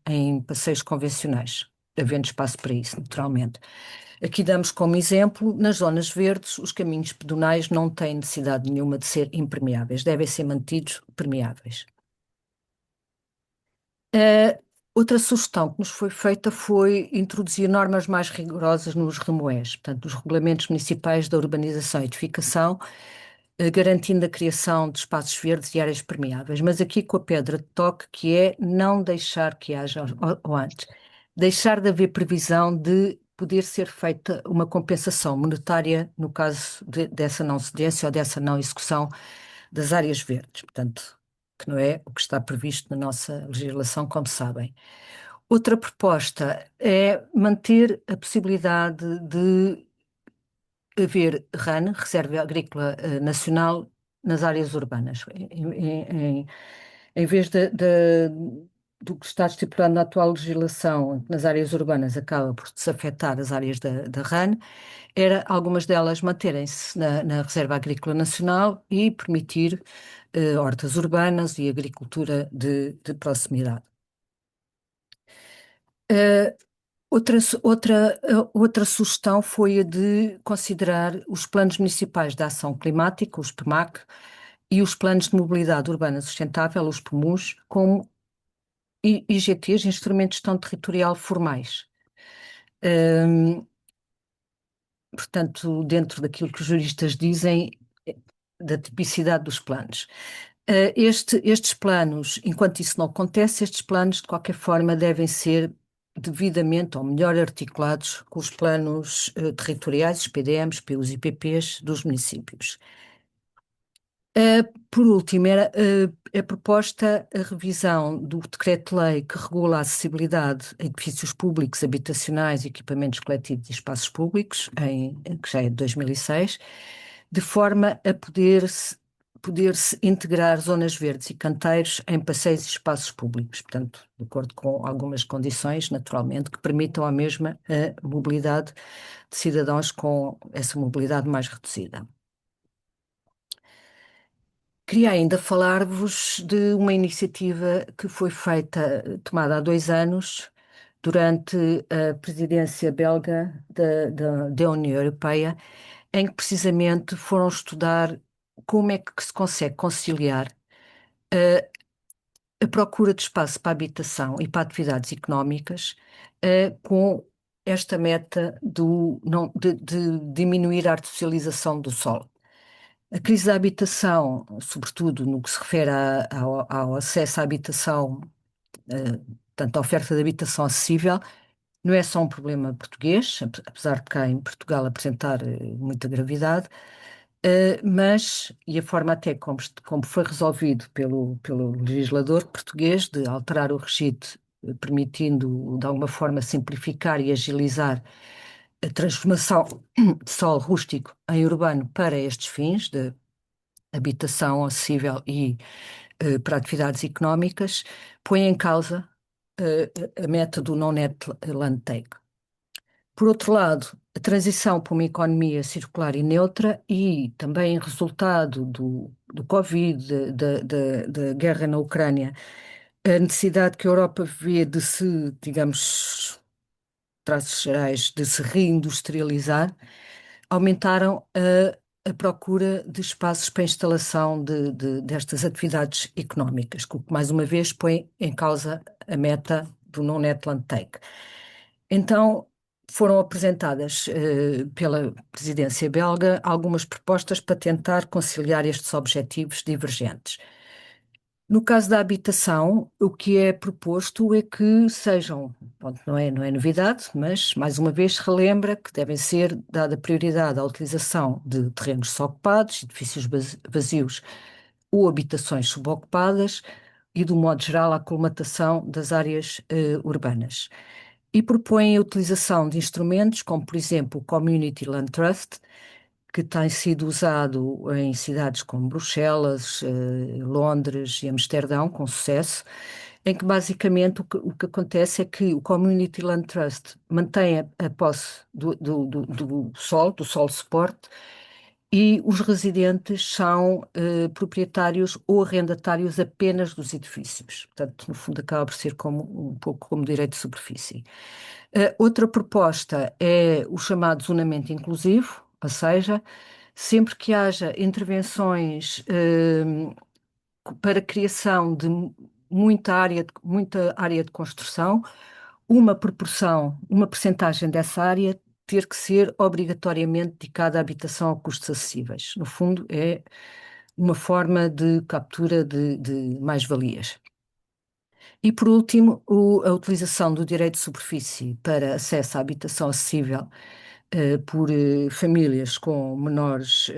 em passeios convencionais, havendo espaço para isso, naturalmente. Aqui damos como exemplo, nas zonas verdes, os caminhos pedonais não têm necessidade nenhuma de ser impermeáveis, devem ser mantidos permeáveis. Outra sugestão que nos foi feita foi introduzir normas mais rigorosas nos RMUEs, portanto, os Regulamentos Municipais da Urbanização e Edificação, garantindo a criação de espaços verdes e áreas permeáveis, mas aqui com a pedra de toque, que é não deixar que haja, ou antes, deixar de haver previsão de poder ser feita uma compensação monetária no caso dessa não cedência ou dessa não execução das áreas verdes, portanto, que não é o que está previsto na nossa legislação, como sabem. Outra proposta é manter a possibilidade de haver RAN, Reserva Agrícola Nacional, nas áreas urbanas. Em vez do que está estipulado na atual legislação, nas áreas urbanas acaba por desafetar as áreas da RAN, era algumas delas manterem-se na Reserva Agrícola Nacional e permitir hortas urbanas e agricultura de proximidade. Uh, outra sugestão foi a de considerar os planos municipais de ação climática, os PMAC, e os planos de mobilidade urbana sustentável, os PMUs, como IGTs, Instrumentos de Gestão Territorial formais. Portanto, dentro daquilo que os juristas dizem, da tipicidade dos planos. Estes planos, enquanto isso não acontece, estes planos, de qualquer forma, devem ser devidamente ou melhor articulados com os planos territoriais, os PDMs, PUs e PPs dos municípios. Por último, é proposta a revisão do decreto-lei que regula a acessibilidade a edifícios públicos, habitacionais, equipamentos coletivos e espaços públicos, que já é de 2006, de forma a poder-se integrar zonas verdes e canteiros em passeios e espaços públicos, portanto, de acordo com algumas condições, naturalmente, que permitam a mesma a mobilidade de cidadãos com essa mobilidade mais reduzida. Queria ainda falar-vos de uma iniciativa que foi tomada há 2 anos, durante a presidência belga da União Europeia, em que precisamente foram estudar como é que se consegue conciliar a procura de espaço para habitação e para atividades económicas com esta meta de diminuir a artificialização do solo. A crise da habitação, sobretudo no que se refere ao acesso à habitação, portanto, à oferta de habitação acessível, não é só um problema português, apesar de cá em Portugal apresentar muita gravidade, e a forma até como foi resolvido pelo legislador português de alterar o regime, permitindo, de alguma forma, simplificar e agilizar a transformação de solo rústico em urbano para estes fins, de habitação acessível e para atividades económicas, põe em causa a meta do non-net land take. Por outro lado, a transição para uma economia circular e neutra e também resultado do Covid, da guerra na Ucrânia, a necessidade que a Europa vê de se, digamos, traços gerais, de se reindustrializar, aumentaram a procura de espaços para a instalação destas atividades económicas, o que mais uma vez põe em causa a meta do non-net land take. Então, foram apresentadas pela presidência belga algumas propostas para tentar conciliar estes objetivos divergentes. No caso da habitação, o que é proposto é que sejam, pronto, não é novidade, mas mais uma vez relembra que devem ser dada prioridade à utilização de terrenos desocupados, edifícios vazios ou habitações subocupadas e, do modo geral, a colmatação das áreas urbanas. E propõem a utilização de instrumentos como, por exemplo, o Community Land Trust, que tem sido usado em cidades como Bruxelas, Londres e Amsterdão, com sucesso, em que basicamente o que acontece é que o Community Land Trust mantém a posse do solo suporte, e os residentes são proprietários ou arrendatários apenas dos edifícios. Portanto, no fundo, acaba por ser um pouco como direito de superfície. Outra proposta é o chamado zonamento inclusivo, ou seja, sempre que haja intervenções para a criação de muita área de construção, uma proporção, uma percentagem dessa área ter que ser obrigatoriamente dedicada à habitação a custos acessíveis. No fundo, é uma forma de captura de mais-valias. E, por último, a utilização do direito de superfície para acesso à habitação acessível por famílias com menores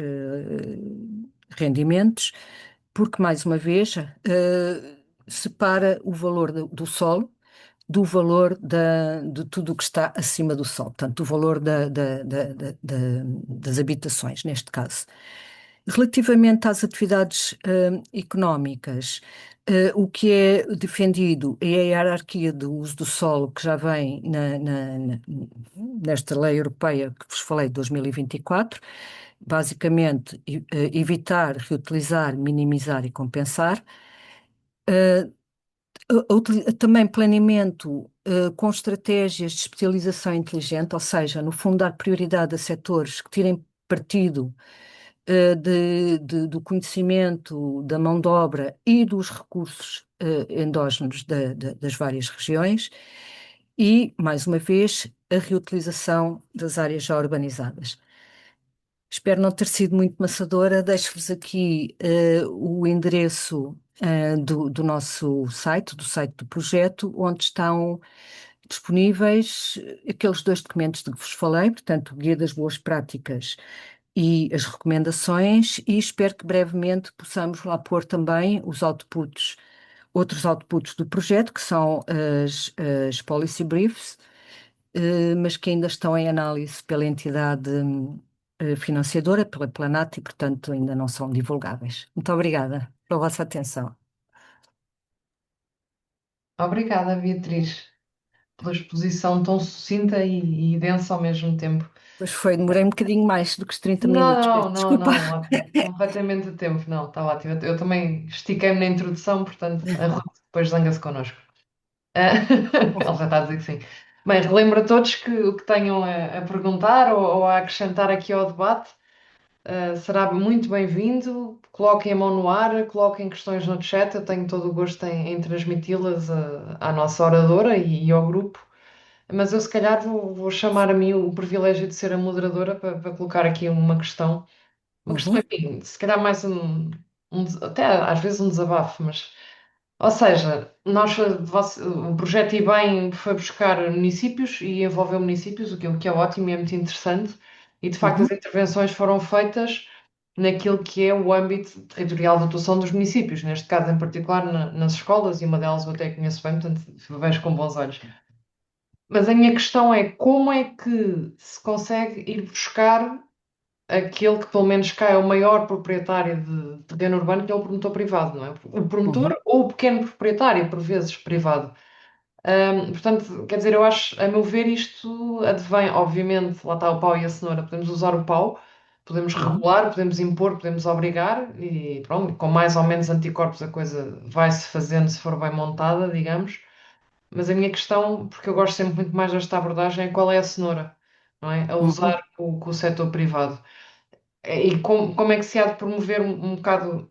rendimentos, porque, mais uma vez, separa o valor do solo do valor de tudo o que está acima do solo, portanto, do valor das habitações, neste caso. Relativamente às atividades económicas, o que é defendido é a hierarquia do uso do solo que já vem nesta lei europeia que vos falei de 2024, basicamente evitar, reutilizar, minimizar e compensar. Também planeamento com estratégias de especialização inteligente, ou seja, no fundo dar prioridade a setores que tirem partido do conhecimento, da mão de obra e dos recursos endógenos das várias regiões e, mais uma vez, a reutilização das áreas já urbanizadas. Espero não ter sido muito maçadora. Deixo-vos aqui o endereço do nosso site, do site do projeto, onde estão disponíveis aqueles dois documentos de que vos falei, portanto, o Guia das Boas Práticas e as recomendações, e espero que brevemente possamos lá pôr também os outputs, outros outputs do projeto, que são as policy briefs, mas que ainda estão em análise pela entidade financiadora, pela Planat, e, portanto, ainda não são divulgáveis. Muito obrigada pela vossa atenção.
Obrigada, Beatriz, pela exposição tão sucinta e densa ao mesmo tempo.
Pois foi, demorei um bocadinho mais do que os 30 minutos, peço
Não, não,
desculpa.
não, ótimo. Completamente a tempo. Não, está ótimo. Eu também estiquei-me na introdução, portanto, a Ruth depois zanga-se connosco. Ah, Ele já está a dizer que sim. Bem, relembro a todos que o que tenham a perguntar ou a acrescentar aqui ao debate, será muito bem-vindo. Coloquem a mão no ar, coloquem questões no chat. Eu tenho todo o gosto em transmiti-las à nossa oradora e ao grupo. Mas eu, se calhar, vou chamar a mim o privilégio de ser a moderadora para colocar aqui uma questão. Uma questão,
Uhum,
enfim, se calhar mais até às vezes um desabafo, mas, ou seja, o projeto IBEM foi buscar municípios e envolveu municípios, o que é ótimo e é muito interessante, e de facto as
uhum,
intervenções foram feitas naquilo que é o âmbito territorial de atuação dos municípios, neste caso em particular nas escolas, e uma delas eu até conheço bem, portanto vejo com bons olhos. Mas a minha questão é como é que se consegue ir buscar aquele que pelo menos cá é o maior proprietário de terreno urbano, que é o promotor privado, não é? O promotor
uhum,
ou o pequeno proprietário, por vezes privado. Portanto, quer dizer, eu acho, a meu ver, isto advém, obviamente, lá está o pau e a cenoura. Podemos usar o pau, podemos
uhum,
regular, podemos impor, podemos obrigar, e pronto, com mais ou menos anticorpos a coisa vai-se fazendo se for bem montada, digamos. Mas a minha questão, porque eu gosto sempre muito mais desta abordagem, é qual é a cenoura, não é? A
uhum,
usar com o setor privado. E como é que se há de promover um bocado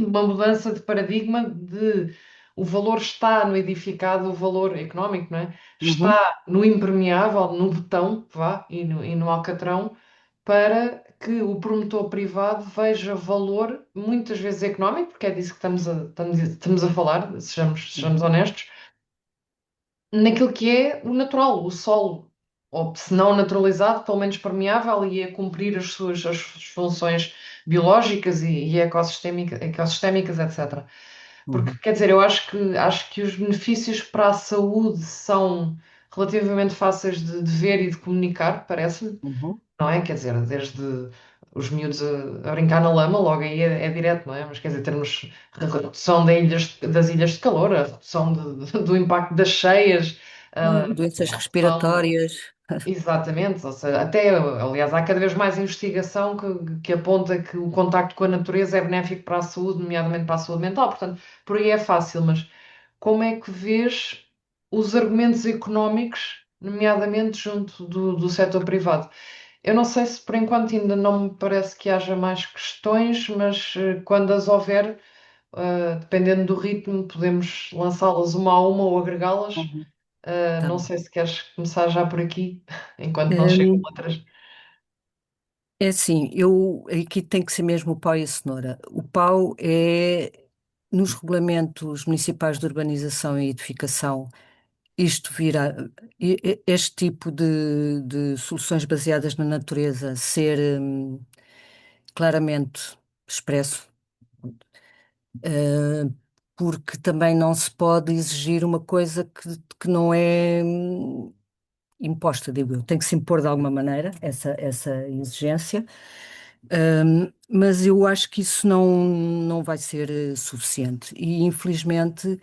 uma mudança de paradigma de o valor está no edificado, o valor económico, não é?
uhum.
Está no impermeável, no betão, vá, e no alcatrão, para que o promotor privado veja valor, muitas vezes económico, porque é disso que estamos a falar, sejamos
Uhum.
honestos, naquilo que é o natural, o solo, ou se não naturalizado, pelo menos permeável e a cumprir as suas funções biológicas e ecossistémicas, etc. Porque,
Uhum.
quer dizer, eu acho que os benefícios para a saúde são relativamente fáceis de ver e de comunicar, parece-me,
Uhum.
não é? Quer dizer, desde os miúdos a brincar na lama, logo aí é direto, não é? Mas quer dizer, termos de redução das ilhas de calor, a redução do impacto das cheias,
Doenças
a redução.
respiratórias.
Exatamente, ou seja, até, aliás, há cada vez mais investigação que aponta que o contacto com a natureza é benéfico para a saúde, nomeadamente para a saúde mental, portanto, por aí é fácil, mas como é que vês os argumentos económicos, nomeadamente junto do setor privado? Eu não sei se por enquanto ainda não me parece que haja mais questões, mas quando as houver, dependendo do ritmo, podemos lançá-las uma a uma ou agregá-las.
Uhum. Tá
Não
bem.
sei se queres começar já por aqui, enquanto não chegam
Hum,
outras.
É assim, eu aqui tem que ser mesmo o pau e a cenoura. O pau é nos regulamentos municipais de urbanização e edificação, isto vira, este tipo de soluções baseadas na natureza ser claramente expresso, eh, porque também não se pode exigir uma coisa que não é imposta, digo eu. Tem que se impor de alguma maneira essa exigência. Mas eu acho que isso não vai ser suficiente. E, infelizmente,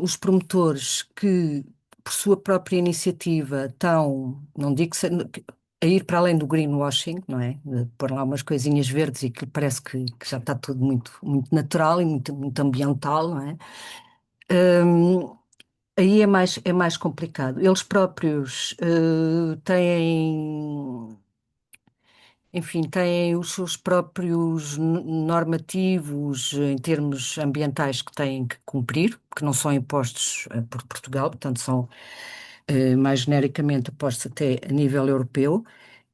os promotores que, por sua própria iniciativa, estão, não digo a ir para além do greenwashing, não é? De pôr lá umas coisinhas verdes e que parece que já está tudo muito, muito natural e muito ambiental, não é? Hum, Aí é mais complicado. Eles próprios têm, enfim, têm os seus próprios normativos em termos ambientais que têm que cumprir, que não são impostos por Portugal, portanto são mais genericamente postos até a nível europeu,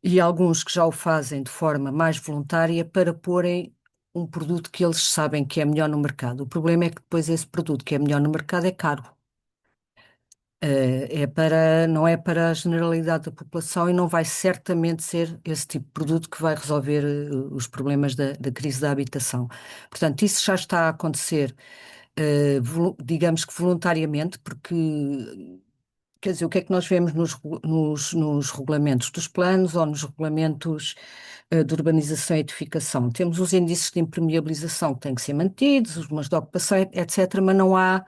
e alguns que já o fazem de forma mais voluntária para porem um produto que eles sabem que é melhor no mercado. O problema é que depois esse produto que é melhor no mercado é caro. Não é para a generalidade da população e não vai certamente ser esse tipo de produto que vai resolver os problemas da crise da habitação. Portanto, isso já está a acontecer, digamos que voluntariamente, porque, quer dizer, o que é que nós vemos nos regulamentos dos planos ou nos regulamentos, de urbanização e edificação? Temos os índices de impermeabilização que têm que ser mantidos, os de ocupação, etc., mas não há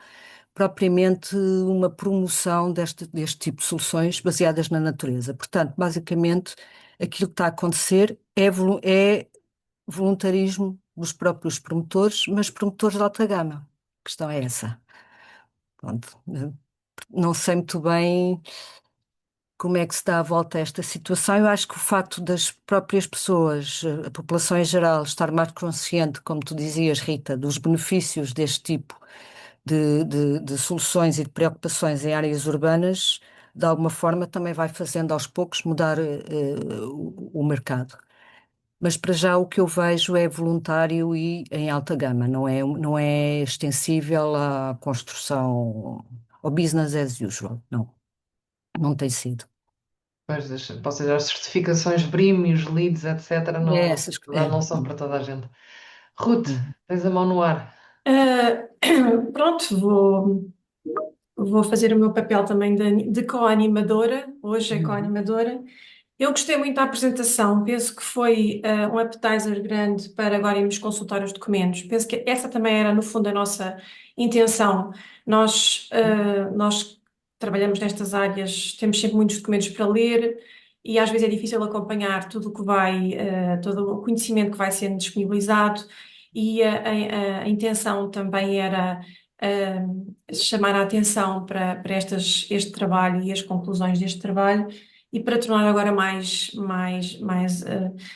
propriamente uma promoção deste tipo de soluções baseadas na natureza. Portanto, basicamente, aquilo que está a acontecer é voluntarismo dos próprios promotores, mas promotores de alta gama. A questão é essa. Pronto. Não sei muito bem como é que se dá a volta a esta situação. Eu acho que o facto das próprias pessoas, a população em geral, estar mais consciente, como tu dizias, Rita, dos benefícios deste tipo de soluções e de preocupações em áreas urbanas, de alguma forma também vai fazendo aos poucos mudar o mercado. Mas para já o que eu vejo é voluntário e em alta gama, não é extensível à construção, ao business as usual, não, não tem sido.
Pois, ou seja, as certificações BREEAM e os LEEDs, etc.,
É,
não são para toda a gente. Ruth,
uhum,
tens a mão no ar.
Ah, pronto, vou fazer o meu papel também de co-animadora, hoje é
Uhum.
co-animadora. Eu gostei muito da apresentação, penso que foi um appetizer grande para agora irmos consultar os documentos. Penso que essa também era, no fundo, a nossa intenção. Nós trabalhamos nestas áreas, temos sempre muitos documentos para ler e às vezes é difícil acompanhar tudo o que todo o conhecimento que vai sendo disponibilizado e a intenção também era chamar a atenção para este trabalho e as conclusões deste trabalho e para tornar agora mais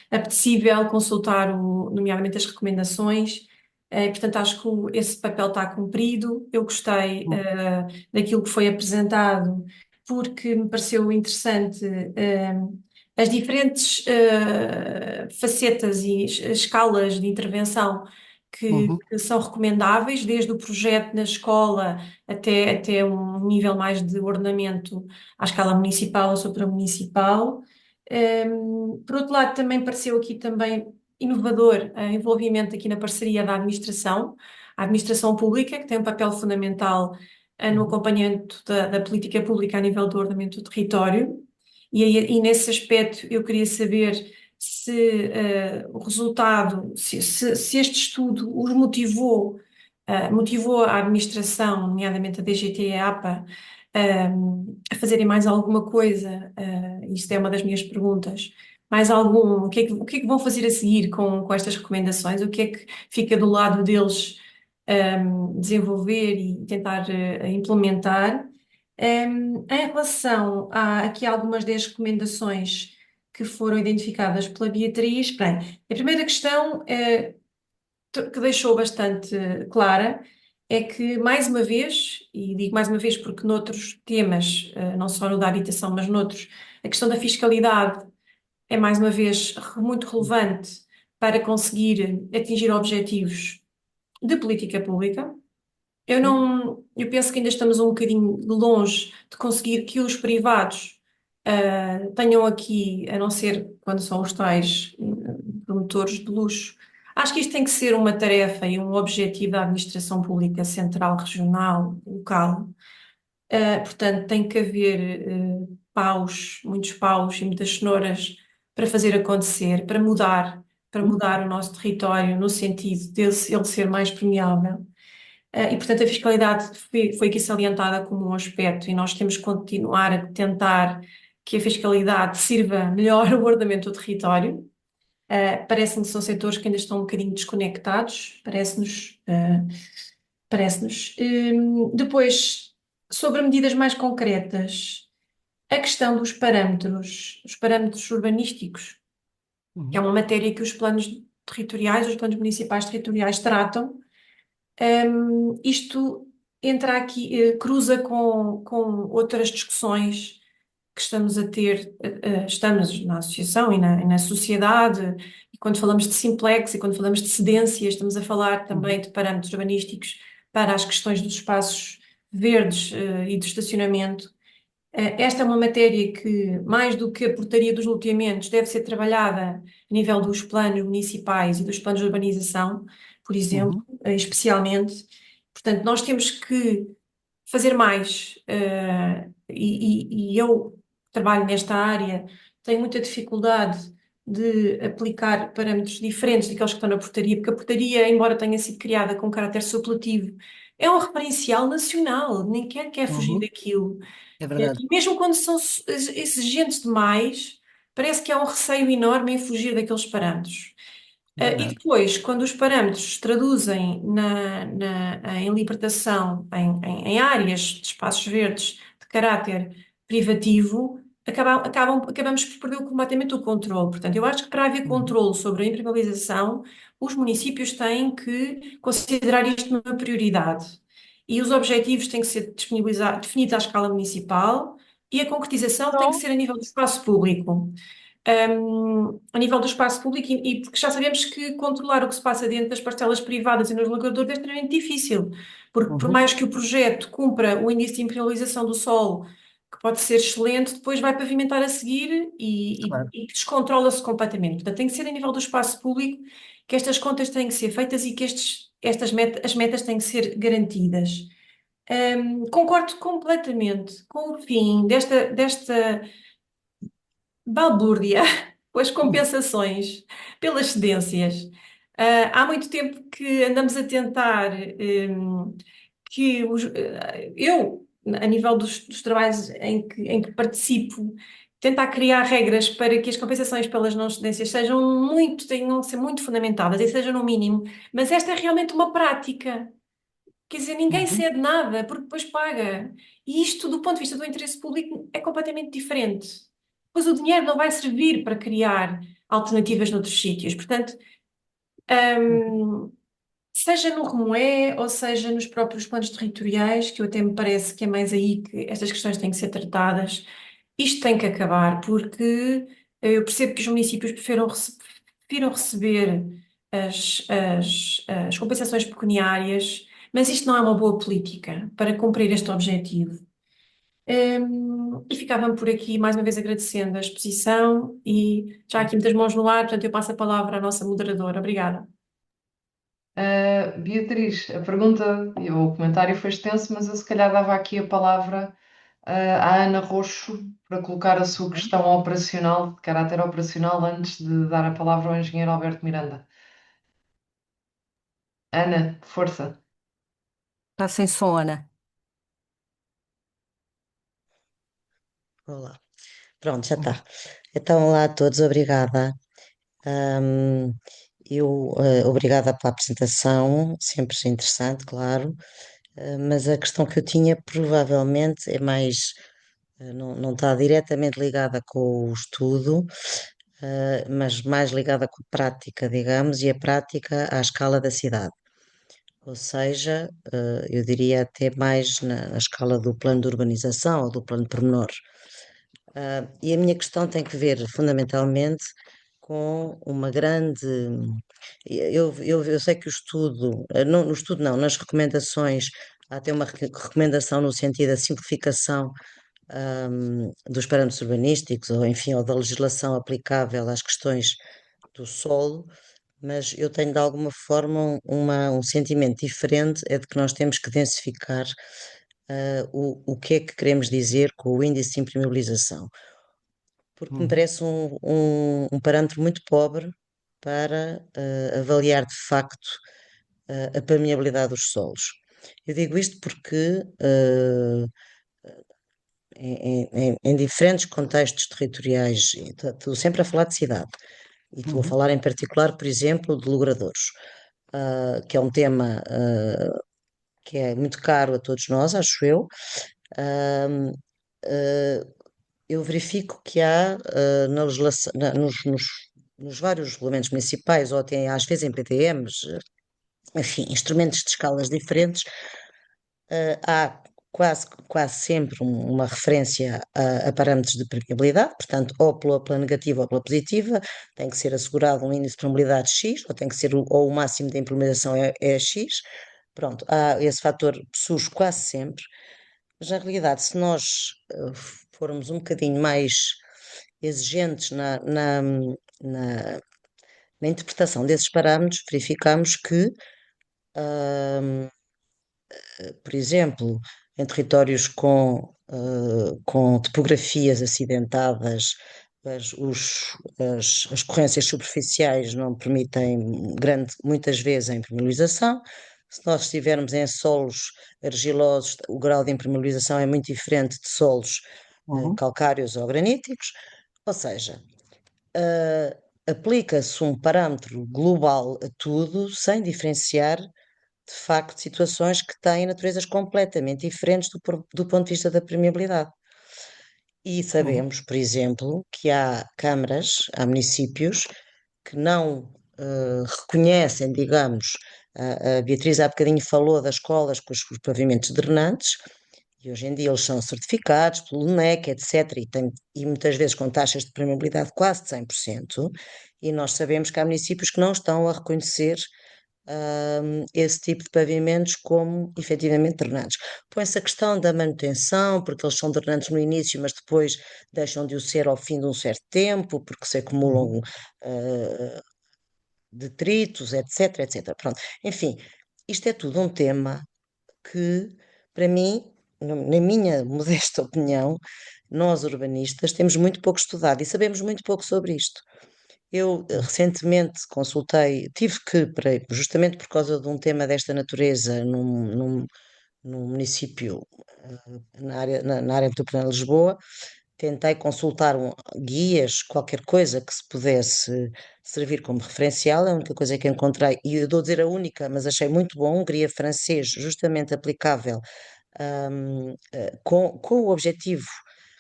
apetecível consultar, nomeadamente as recomendações. Portanto, acho que esse papel está cumprido. Eu gostei daquilo que foi apresentado, porque me pareceu interessante as diferentes facetas e escalas de intervenção
Uhum.
que são recomendáveis, desde o projeto na escola até um nível mais de ordenamento à escala municipal ou supramunicipal. Por outro lado, também pareceu aqui também inovador o envolvimento aqui na parceria da administração, a administração pública, que tem um papel fundamental no
Uhum.
acompanhamento da política pública a nível do ordenamento do território. E nesse aspecto eu queria saber se o resultado, se este estudo os motivou, motivou a administração, nomeadamente a DGT e a APA, a fazerem mais alguma coisa. Isto é uma das minhas perguntas. Mais algum, o que é que vão fazer a seguir com estas recomendações? O que é que fica do lado deles, desenvolver e tentar implementar? Em relação a aqui algumas das recomendações que foram identificadas pela Beatriz, bem, a primeira questão que deixou bastante clara é que, mais uma vez, e digo mais uma vez porque noutros temas, não só no da habitação, mas noutros, a questão da fiscalidade é mais uma vez muito relevante para conseguir atingir objetivos de política pública. Eu penso que ainda estamos um bocadinho longe de conseguir que os privados tenham aqui, a não ser quando são os tais promotores de luxo. Acho que isto tem que ser uma tarefa e um objetivo da administração pública central, regional, local. Portanto, tem que haver paus, muitos paus e muitas cenouras para fazer acontecer, para mudar o nosso território no sentido de ele ser mais permeável. E, portanto, a fiscalidade foi aqui salientada como um aspecto, e nós temos que continuar a tentar que a fiscalidade sirva melhor o ordenamento do território. Parece-me que são setores que ainda estão um bocadinho desconectados, parece-nos. Depois, sobre medidas mais concretas, a questão dos parâmetros, os parâmetros urbanísticos, que é
Uhum.
uma matéria que os planos territoriais, os planos municipais territoriais tratam. Isto entra aqui, cruza com outras discussões que estamos a ter, estamos na associação e na sociedade, e quando falamos de simplex e quando falamos de cedências, estamos a falar
Uhum.
também de parâmetros urbanísticos para as questões dos espaços verdes, e do estacionamento. Esta é uma matéria que, mais do que a portaria dos loteamentos, deve ser trabalhada a nível dos planos municipais e dos planos de urbanização, por exemplo,
Uhum.
especialmente. Portanto, nós temos que fazer mais, e eu trabalho nesta área, tenho muita dificuldade de aplicar parâmetros diferentes daqueles que estão na portaria, porque a portaria, embora tenha sido criada com caráter supletivo, é um referencial nacional, nem quer fugir
Uhum.
daquilo.
É verdade.
E mesmo quando são exigentes demais, parece que há um receio enorme em fugir daqueles parâmetros.
É
E
verdade.
depois, quando os parâmetros se traduzem em libertação em áreas de espaços verdes de caráter privativo, acabamos por perder completamente o controle. Portanto, eu acho que para haver
Uhum.
controle sobre a impermeabilização, os municípios têm que considerar isto uma prioridade. E os objetivos têm que ser definidos à escala municipal e a concretização tem que ser a nível do espaço público. A nível do espaço público, e porque já sabemos que controlar o que se passa dentro das parcelas privadas e nos lagradouros é extremamente difícil, porque por
Uhum.
mais que o projeto cumpra o índice de imperialização do solo, que pode ser excelente, depois vai pavimentar a seguir
Claro.
e descontrola-se completamente. Portanto, tem que ser a nível do espaço público que estas contas têm que ser feitas e que as metas têm que ser garantidas. Concordo completamente com o fim desta balbúrdia com as
Uhum.
compensações pelas cedências. Há muito tempo que andamos a tentar que eu, a nível dos trabalhos em que participo, tentar criar regras para que as compensações pelas não cedências tenham que ser muito fundamentadas e sejam no mínimo, mas esta é realmente uma prática. Quer dizer, ninguém
Uhum.
cede nada porque depois paga. E isto, do ponto de vista do interesse público, é completamente diferente. Pois o dinheiro não vai servir para criar alternativas noutros sítios. Portanto, hum, seja no Remoé ou seja nos próprios planos territoriais, que eu até me parece que é mais aí que estas questões têm que ser tratadas, isto tem que acabar, porque Eu percebo que os municípios prefiram receber as compensações pecuniárias, mas isto não é uma boa política para cumprir este objetivo. E ficava por aqui, mais uma vez agradecendo a exposição e já aqui muitas mãos no ar, portanto eu passo a palavra à nossa moderadora. Obrigada.
Beatriz, a pergunta, o comentário foi extenso, mas eu se calhar dava aqui a palavra à Ana Roxo para colocar a sua questão operacional, de caráter operacional, antes de dar a palavra ao engenheiro Alberto Miranda. Ana, força.
Está sem som, Ana.
Olá. Pronto, já está. Então, olá a todos, obrigada. Ahm, obrigada pela apresentação, sempre interessante, claro. Mas a questão que eu tinha provavelmente é mais, não está diretamente ligada com o estudo, mas mais ligada com a prática, digamos, e a prática à escala da cidade. Ou seja, eu diria até mais na escala do plano de urbanização ou do plano de pormenor. E a minha questão tem que ver fundamentalmente com uma grande. Eu sei que o estudo, não, no estudo não, nas recomendações, há até uma recomendação no sentido da simplificação, dos parâmetros urbanísticos, ou enfim, ou da legislação aplicável às questões do solo, mas eu tenho de alguma forma um sentimento diferente, é de que nós temos que densificar, o que é que queremos dizer com o índice de impermeabilização, porque me parece um parâmetro muito pobre para avaliar de facto a permeabilidade dos solos. Eu digo isto porque em diferentes contextos territoriais, e estou sempre a falar de cidade, e estou a falar em particular, por exemplo, de logradouros, que é um tema que é muito caro a todos nós, acho eu. Ahm, ah, eu verifico que há na legislação, nos vários regulamentos municipais, ou até às vezes em PTMs, enfim, instrumentos de escalas diferentes, há quase sempre uma referência a parâmetros de permeabilidade, portanto, ou pela negativa ou pela positiva, tem que ser assegurado um índice de permeabilidade X, ou tem que ser ou o máximo de impermeabilização é X. Pronto, esse fator surge quase sempre, mas na realidade, se nós formos um bocadinho mais exigentes na- na interpretação desses parâmetros, verificamos que, por exemplo, em territórios com topografias acidentadas, as corrências superficiais não permitem muitas vezes a impermeabilização. Se nós estivermos em solos argilosos, o grau de impermeabilização é muito diferente de solos calcários ou graníticos. Ou seja, aplica-se um parâmetro global a tudo, sem diferenciar de facto situações que têm naturezas completamente diferentes do ponto de vista da permeabilidade. E sabemos, por exemplo, que há câmaras, há municípios que não reconhecem, digamos, a Beatriz há bocadinho falou das escolas com os pavimentos drenantes, e hoje em dia eles são certificados pelo INEC, etc., e muitas vezes com taxas de permeabilidade quase de 100%, e nós sabemos que há municípios que não estão a reconhecer esse tipo de pavimentos como efetivamente drenantes. Põe-se a questão da manutenção, porque eles são drenantes no início, mas depois deixam de o ser ao fim de um certo tempo, porque se acumulam detritos, etc, etc. Pronto. Enfim, isto é tudo um tema que, para mim, na minha modesta opinião, nós urbanistas temos muito pouco estudado e sabemos muito pouco sobre isto. Eu recentemente consultei, tive que, justamente por causa de um tema desta natureza, num município na área metropolitana de Lisboa, tentei consultar guias, qualquer coisa que se pudesse servir como referencial. A única coisa que encontrei, e eu dou a dizer a única, mas achei muito bom, um guia francês, justamente aplicável, com o objetivo,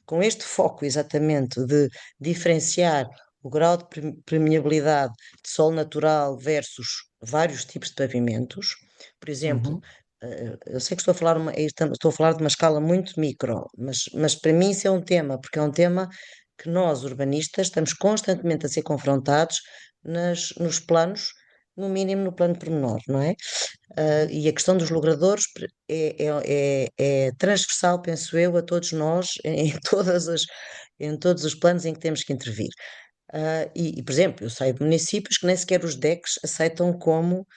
com este foco exatamente de diferenciar o grau de permeabilidade de solo natural versus vários tipos de pavimentos. Por exemplo, eu sei que estou a falar, estou a falar de uma escala muito micro, mas para mim isso é um tema, porque é um tema que nós, urbanistas, estamos constantemente a ser confrontados nos planos, no mínimo no plano pormenor, não é? E a questão dos logradores é transversal, penso eu, a todos nós, em todos os planos em que temos que intervir. Por exemplo, eu sei de municípios que nem sequer os DECs aceitam como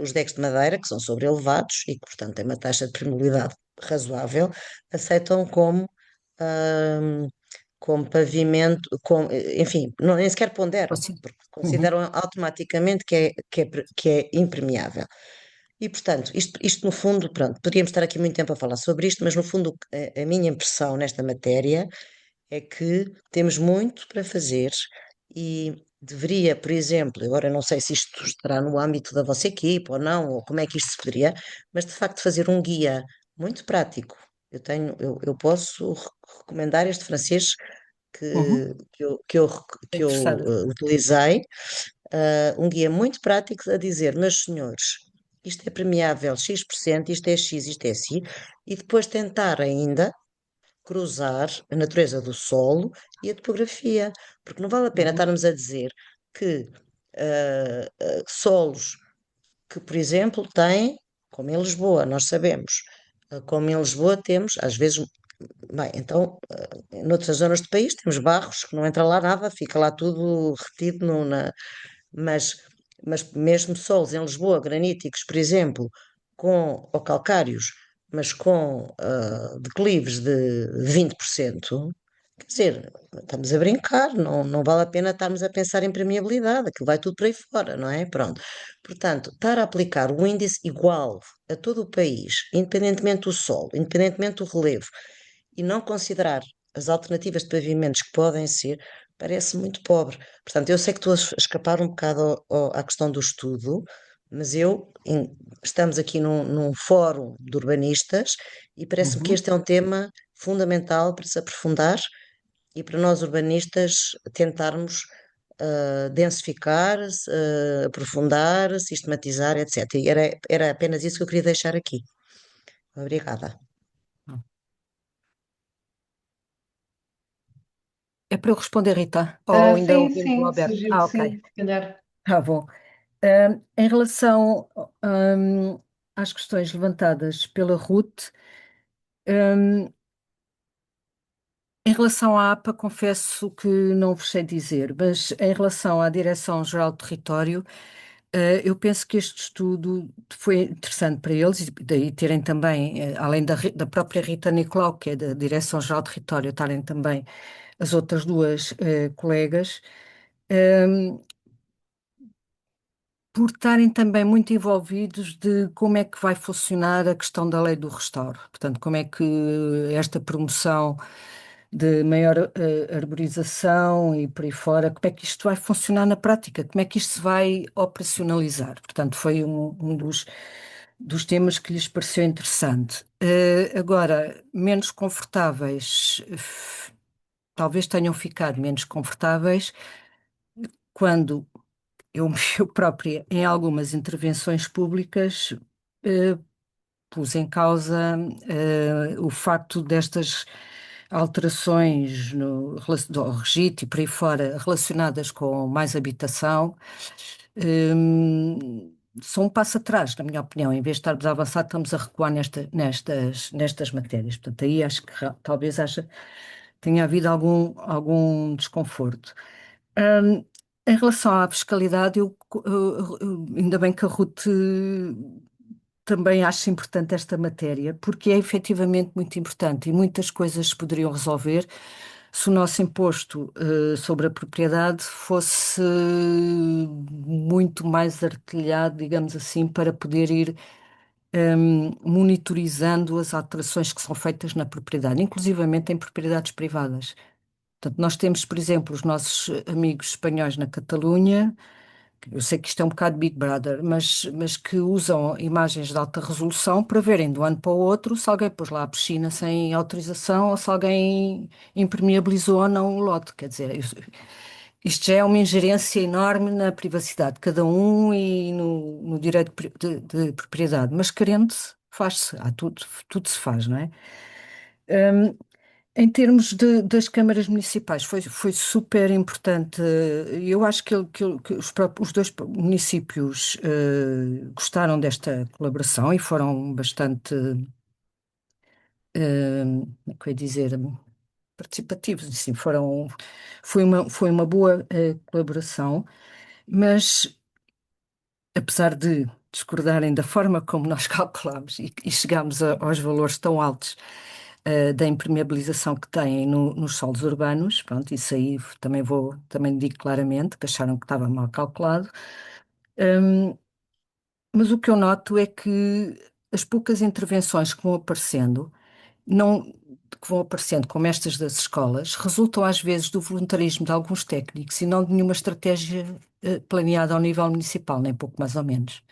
os decks de madeira, que são sobrelevados e que, portanto, têm uma taxa de permeabilidade razoável, aceitam ahm, como pavimento, enfim, nem sequer ponderam,
Assim.
porque
Uhum.
consideram automaticamente que é impermeável. E, portanto, isto no fundo, pronto, podíamos estar aqui muito tempo a falar sobre isto, mas no fundo a minha impressão nesta matéria é que temos muito para fazer e deveria, por exemplo, agora eu não sei se isto estará no âmbito da vossa equipe ou não, ou como é que isto se poderia, mas de facto fazer um guia muito prático. Eu posso recomendar este francês
Uhum.
que eu
Interessada.
utilizei, um guia muito prático a dizer, meus senhores, isto é premiável X%, isto é X, isto é Y, e depois tentar ainda cruzar a natureza do solo e a topografia, porque não vale a pena
Uhum.
estarmos a dizer que solos que, por exemplo, têm, como em Lisboa, nós sabemos, como em Lisboa temos, às vezes, bem, então, noutras zonas do país temos barros que não entra lá nada, fica lá tudo retido mas, mas mesmo solos em Lisboa, graníticos, por exemplo, ou calcários, mas com declives de 20%, quer dizer, estamos a brincar, não vale a pena estarmos a pensar em permeabilidade, aquilo vai tudo para aí fora, não é? Pronto. Portanto, estar a aplicar o índice igual a todo o país, independentemente do solo, independentemente do relevo, e não considerar as alternativas de pavimentos que podem ser, parece muito pobre. Portanto, eu sei que estou a escapar um bocado à questão do estudo, mas estamos aqui num fórum de urbanistas e parece-me que
Uhum.
este é um tema fundamental para se aprofundar e para nós urbanistas tentarmos densificar, aprofundar, sistematizar, etc. E era apenas isso que eu queria deixar aqui. Obrigada.
É para eu responder, Rita? Ou ainda
Sim,
ouvimos o
sim,
Alberto?
sugiro que
Ah, ok.
sim, se calhar.
Tá bom. Em relação, às questões levantadas pela Ruth, hum, em relação à APA, confesso que não vos sei dizer, mas em relação à Direção-Geral do Território, eu penso que este estudo foi interessante para eles e daí terem também, além da própria Rita Nicolau, que é da Direção-Geral do Território, estarem também as outras duas colegas, hum, por estarem também muito envolvidos de como é que vai funcionar a questão da lei do restauro. Portanto, como é que esta promoção de maior arborização e por aí fora, como é que isto vai funcionar na prática, como é que isto se vai operacionalizar. Portanto, foi um dos temas que lhes pareceu interessante. Agora, menos confortáveis, talvez tenham ficado menos confortáveis quando eu própria, em algumas intervenções públicas, eh, pus em causa o facto destas alterações do registro e por aí fora relacionadas com mais habitação, são um passo atrás, na minha opinião. Em vez de estarmos a avançar, estamos a recuar nestas matérias. Portanto, aí acho que talvez tenha havido algum desconforto. Hum, Em relação à fiscalidade, ainda bem que a Ruth também acha importante esta matéria, porque é efetivamente muito importante e muitas coisas se poderiam resolver se o nosso imposto sobre a propriedade fosse muito mais artilhado, digamos assim, para poder ir monitorizando as alterações que são feitas na propriedade, inclusivamente em propriedades privadas. Portanto, nós temos, por exemplo, os nossos amigos espanhóis na Catalunha. Eu sei que isto é um bocado Big Brother, mas que usam imagens de alta resolução para verem de um ano para o outro se alguém pôs lá a piscina sem autorização ou se alguém impermeabilizou ou não o lote. Quer dizer, isto já é uma ingerência enorme na privacidade de cada um e no direito de propriedade. Mas querendo, faz-se. Tudo se faz, não é? Em termos das câmaras municipais, foi super importante. Eu acho que os dois municípios gostaram desta colaboração e foram bastante, como é que eu ia dizer, participativos. Assim, foi uma boa colaboração, mas apesar de discordarem da forma como nós calculamos e chegámos aos valores tão altos da impermeabilização que têm nos solos urbanos, pronto, isso aí também digo claramente que acharam que estava mal calculado. Hum, mas o que eu noto é que as poucas intervenções que vão aparecendo, não, que vão aparecendo como estas das escolas, resultam às vezes do voluntarismo de alguns técnicos e não de nenhuma estratégia planeada ao nível municipal, nem pouco mais ou menos.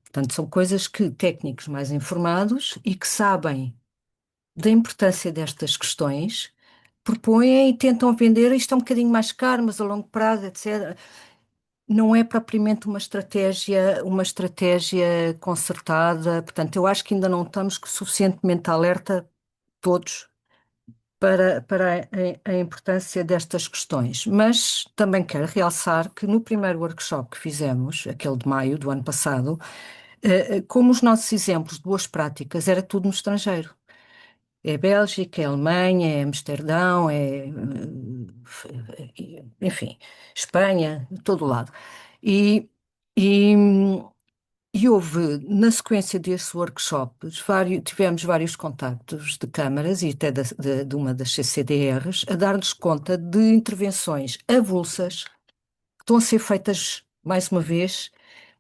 Portanto, são coisas que técnicos mais informados e que sabem da importância destas questões propõem e tentam vender isto é um bocadinho mais caro, mas a longo prazo, etc. Não é propriamente uma estratégia concertada. Portanto, eu acho que ainda não estamos suficientemente alerta todos para a importância destas questões. Mas também quero realçar que no primeiro workshop que fizemos, aquele de maio do ano passado, como os nossos exemplos de boas práticas era tudo no estrangeiro. É Bélgica, é Alemanha, é Amsterdão, enfim, Espanha, todo lado. E, e, e houve, na sequência desses workshops, tivemos vários contactos de câmaras e até de uma das CCDRs a dar-nos conta de intervenções avulsas que estão a ser feitas, mais uma vez,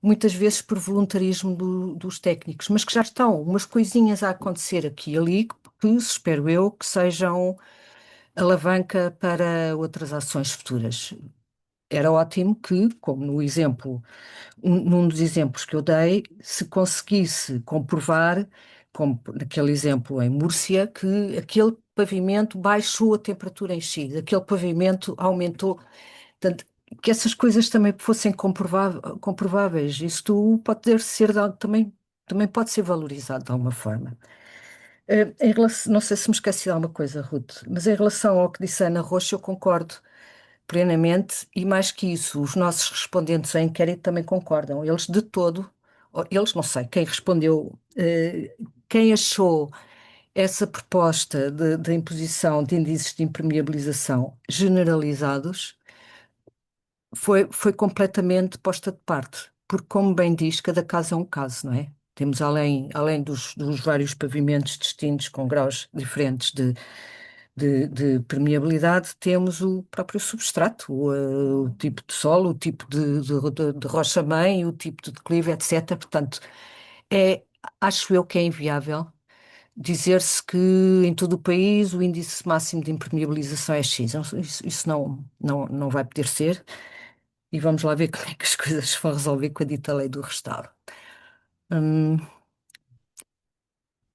muitas vezes por voluntarismo dos técnicos, mas que já estão umas coisinhas a acontecer aqui e ali que espero eu que sejam alavanca para outras ações futuras. Era ótimo que, como no exemplo, num dos exemplos que eu dei, se conseguisse comprovar, como naquele exemplo em Múrcia, que aquele pavimento baixou a temperatura em X, aquele pavimento aumentou. Portanto, que essas coisas também fossem comprováveis. Isto pode ser também pode ser valorizado de alguma forma. Não sei se me esqueci de alguma coisa, Ruth, mas em relação ao que disse a Ana Rocha, eu concordo plenamente e mais que isso, os nossos respondentes a inquérito também concordam. Eles de todo, ou eles não sei, quem respondeu, quem achou essa proposta de imposição de índices de impermeabilização generalizados foi completamente posta de parte, porque, como bem diz, cada caso é um caso, não é? Temos, além dos vários pavimentos distintos com graus diferentes de permeabilidade, temos o próprio substrato, o tipo de solo, o tipo de rocha-mãe, o tipo de declive, etc. Portanto, é, acho eu que é inviável dizer-se que em todo o país o índice máximo de impermeabilização é X. Isso não vai poder ser. E vamos lá ver como é que as coisas se vão resolver com a dita lei do restauro. Hum,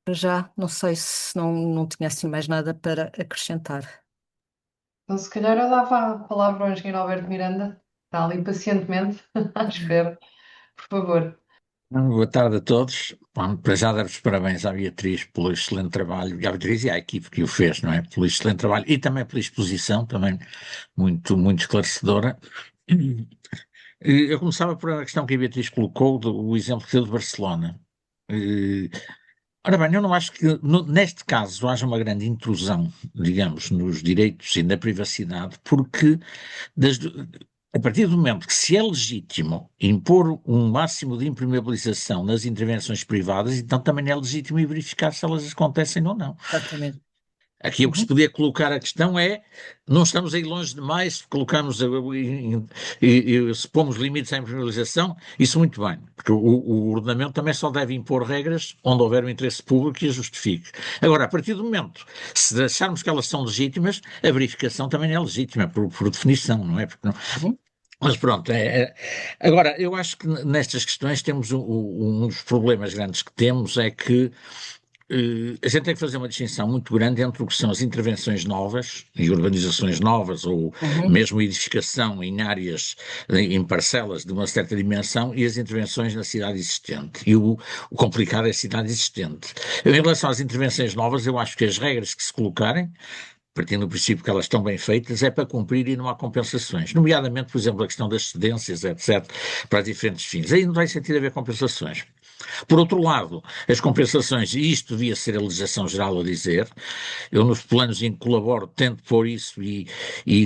para já, não sei se não tinha assim mais nada para acrescentar.
Então, se calhar eu dava a palavra ao engenheiro Alberto Miranda, está ali pacientemente à espera, por favor.
Boa tarde a todos. Bom, para já dar os parabéns à Beatriz pelo excelente trabalho, e à Beatriz e à equipe que o fez, não é? Pelo excelente trabalho e também pela exposição, também muito, muito esclarecedora. Eu começava por uma questão que a Beatriz colocou, do exemplo que deu de Barcelona. Eh, Ora bem, eu não acho que neste caso haja uma grande intrusão, digamos, nos direitos e na privacidade, porque a partir do momento que se é legítimo impor um máximo de impermeabilização nas intervenções privadas, então também é legítimo ir verificar se elas acontecem ou não.
Exatamente.
Aqui o que se
Uhum.
podia colocar a questão é, não estamos aí longe demais, se colocamos se pomos limites à impermeabilização, isso muito bem, porque o ordenamento também só deve impor regras onde houver um interesse público e a justifique. Agora, a partir do momento, se acharmos que elas são legítimas, a verificação também é legítima, por definição, não é? Porque não,
Uhum.
mas pronto, agora, eu acho que nestas questões temos um dos problemas grandes que temos é que a gente tem que fazer uma distinção muito grande entre o que são as intervenções novas e urbanizações novas, ou
Uhum.
mesmo edificação em áreas, em parcelas de uma certa dimensão, e as intervenções na cidade existente. E o complicado é a cidade existente. Em relação às intervenções novas, eu acho que as regras que se colocarem partindo do princípio que elas estão bem feitas, é para cumprir e não há compensações. Nomeadamente, por exemplo, a questão das cedências, etc., para diferentes fins. Aí não tem sentido haver compensações. Por outro lado, as compensações, e isto devia ser a legislação geral a dizer, eu nos planos em que colaboro tento pôr isso e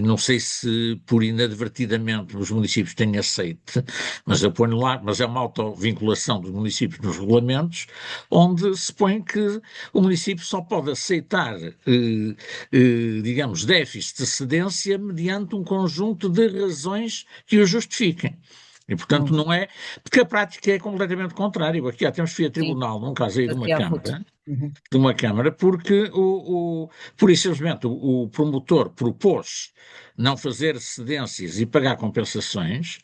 não sei se por inadvertidamente os municípios têm aceite, mas eu ponho lá, mas é uma autovinculação dos municípios nos regulamentos, onde se põe que o município só pode aceitar, digamos, déficit de cedência mediante um conjunto de razões que o justifiquem. E, portanto, não é, porque a prática é completamente contrária. Aqui já temos fui a tribunal, num caso aí de uma Câmara, porque por isso simplesmente o promotor propôs não fazer cedências e pagar compensações,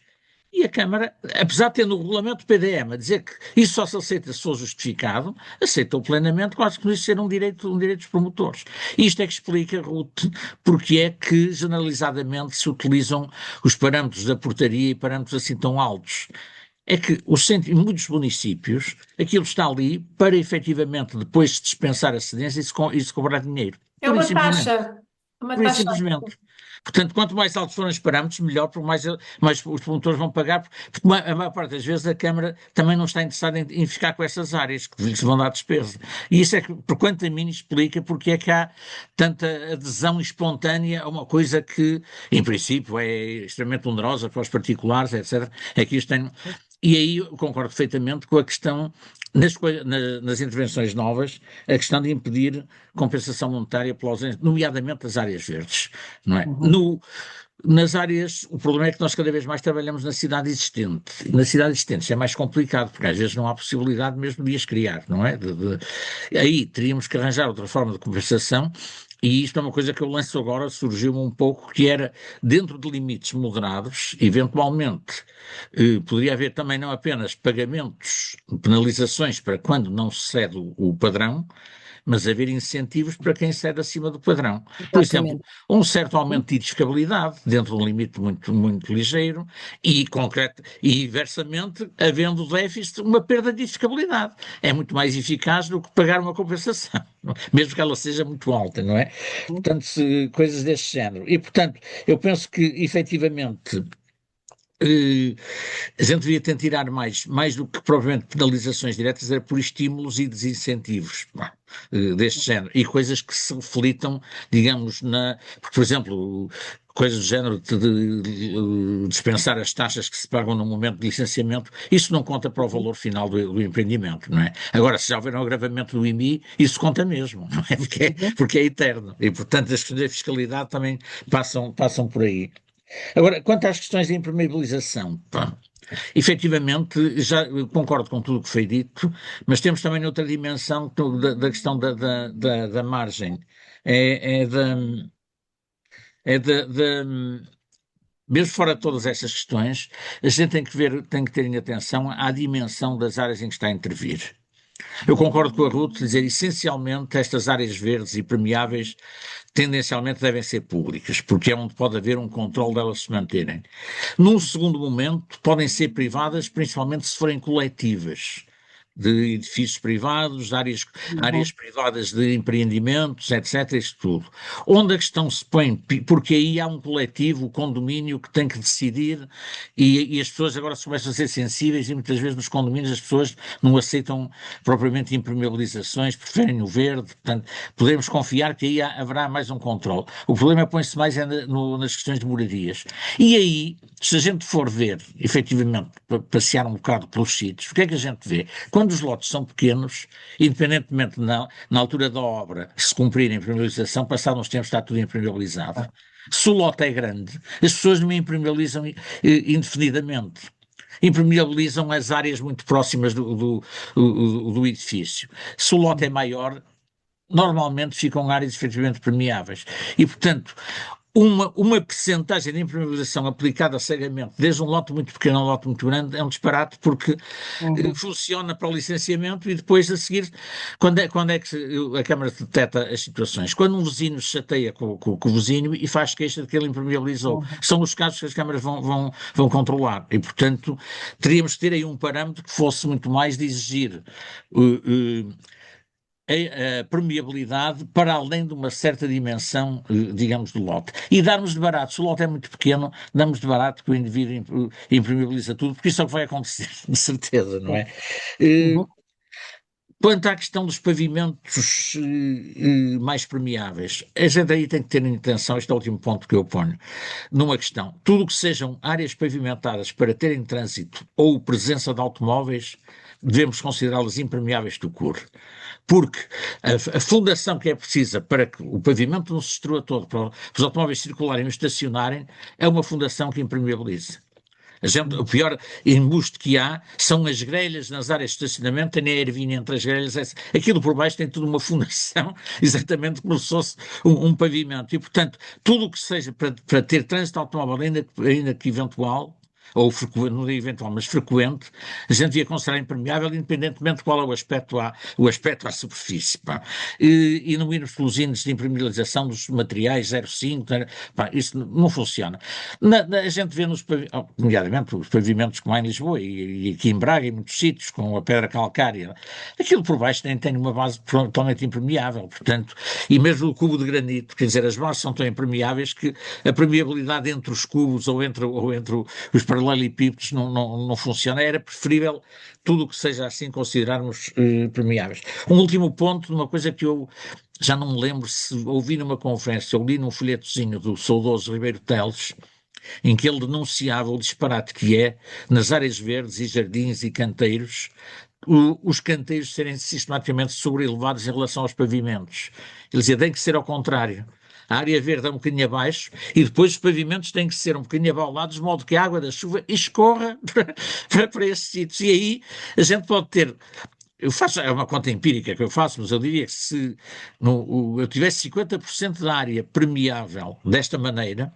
e a Câmara, apesar de ter no regulamento do PDM a dizer que isso só se aceita se for justificado, aceitou plenamente, quase que isso ser um direito dos promotores. E isto é que explica, Ruth, porque é que generalizadamente se utilizam os parâmetros da portaria e parâmetros assim tão altos. É que em muitos municípios aquilo está ali para efetivamente depois se dispensar a cedência e se cobrar dinheiro.
É uma taxa.
Pura e simplesmente. Portanto, quanto mais altos forem os parâmetros, melhor, porque mais os promotores vão pagar, porque a maior parte das vezes a Câmara também não está interessada em ficar com essas áreas que lhes vão dar despesa. E isso é que, por quanto a mim, explica porque é que há tanta adesão espontânea a uma coisa que, em princípio, é extremamente onerosa para os particulares, etc. É que isto tem... E aí eu concordo perfeitamente com a questão, nas intervenções novas, a questão de impedir compensação monetária pela ausência, nomeadamente das áreas verdes, não é? Nas áreas, o problema é que nós cada vez mais trabalhamos na cidade existente. E na cidade existente isso é mais complicado, porque às vezes não há possibilidade mesmo de as criar, não é? Aí teríamos que arranjar outra forma de compensação. E isto é uma coisa que eu lanço agora, surgiu-me um pouco, que era, dentro de limites moderados, eventualmente, poderia haver também não apenas pagamentos, penalizações para quando não se cede o padrão, mas haver incentivos para quem cede acima do padrão. Por exemplo, um certo aumento de edificabilidade, dentro de um limite muito, muito ligeiro, e concreto, e inversamente, havendo déficit, uma perda de edificabilidade. É muito mais eficaz do que pagar uma compensação, mesmo que ela seja muito alta, não é? Portanto, coisas deste género. E, portanto, eu penso que, efetivamente, a gente devia tentar tirar mais do que propriamente penalizações diretas, era por estímulos e desincentivos deste género, e coisas que se reflitam, digamos, por exemplo, coisas do género de dispensar as taxas que se pagam no momento de licenciamento, isso não conta para o valor final do empreendimento, não é? Agora, se já houver um agravamento do IMI, isso conta mesmo, não é? Porque é eterno, e portanto as questões da fiscalidade também passam por aí. Agora, quanto às questões de impermeabilização, efetivamente, já concordo com tudo o que foi dito, mas temos também outra dimensão da questão da margem. Mesmo fora de todas estas questões, a gente tem que ter em atenção à dimensão das áreas em que está a intervir. Eu concordo com a Ruth dizer, essencialmente, estas áreas verdes e permeáveis tendencialmente devem ser públicas, porque é onde pode haver um controle delas se manterem. Num segundo momento, podem ser privadas, principalmente se forem coletivas, de edifícios privados, áreas privadas de empreendimentos, etc., isso tudo. Onde a questão se põe, porque aí há um coletivo, o condomínio, que tem que decidir, e as pessoas agora começam a ser sensíveis, e muitas vezes nos condomínios as pessoas não aceitam propriamente impermeabilizações, preferem o verde, portanto, podemos confiar que aí haverá mais um controle. O problema põe-se mais nas questões de moradias. E aí, se a gente for ver, efetivamente, passear um bocado pelos sítios, o que é que a gente vê? Quando os lotes são pequenos, independentemente na altura da obra, se cumprirem a impermeabilização, passados uns tempos está tudo impermeabilizado. Se o lote é grande, as pessoas não impermeabilizam indefinidamente. Impermeabilizam as áreas muito próximas do edifício. Se o lote é maior, normalmente ficam áreas efetivamente permeáveis. E, portanto, uma percentagem de impermeabilização aplicada cegamente, desde um lote muito pequeno a um lote muito grande, é um disparate, porque funciona para o licenciamento e depois a seguir, quando é que a Câmara detecta as situações? Quando um vizinho se chateia com o vizinho e faz queixa de que ele impermeabilizou. São os casos que as câmaras vão controlar, e portanto teríamos que ter aí um parâmetro que fosse muito mais de exigir a permeabilidade para além de uma certa dimensão, digamos, do lote. E darmos de barato, se o lote é muito pequeno, damos de barato que o indivíduo impermeabiliza tudo, porque isso é o que vai acontecer, de certeza, não é?
Uhum.
Quanto à questão dos pavimentos mais permeáveis, a gente aí tem que ter em atenção, este é o último ponto que eu ponho, numa questão, tudo que sejam áreas pavimentadas para terem trânsito ou presença de automóveis, devemos considerá-las impermeáveis do CUR. Porque a fundação que é precisa para que o pavimento não se destrua todo, para os automóveis circularem e estacionarem, é uma fundação que impermeabiliza. O pior embuste que há são as grelhas nas áreas de estacionamento, tem a ervilha entre as grelhas, aquilo por baixo tem tudo uma fundação, exatamente como se fosse um pavimento, e portanto, tudo o que seja para ter trânsito automóvel, ainda que eventual, ou frequente, não digo eventual, mas frequente, a gente devia considerar impermeável, independentemente de qual é o aspecto à superfície. Pá. E não irmos pelos índices de impermeabilização dos materiais 0,5, pá, isso não funciona. A gente vê nomeadamente os pavimentos como há em Lisboa e aqui em Braga, em muitos sítios, com a pedra calcária, aquilo por baixo nem tem uma base totalmente impermeável, portanto, e mesmo o cubo de granito, quer dizer, as bases são tão impermeáveis que a permeabilidade entre os cubos ou entre os paralelepípedos não funciona, era preferível tudo o que seja assim considerarmos permeáveis. Um último ponto, de uma coisa que eu já não me lembro se ouvi numa conferência, ou li num folhetozinho do saudoso Ribeiro Teles, em que ele denunciava o disparate que é, nas áreas verdes e jardins e canteiros, os canteiros serem sistematicamente sobrelevados em relação aos pavimentos. Ele dizia, tem que ser ao contrário. A área verde é um bocadinho abaixo e depois os pavimentos têm que ser um bocadinho abaulados, de modo que a água da chuva escorra para esses sítios. E aí a gente pode ter. É uma conta empírica que eu faço, mas eu diria que se eu tivesse 50% da área permeável desta maneira,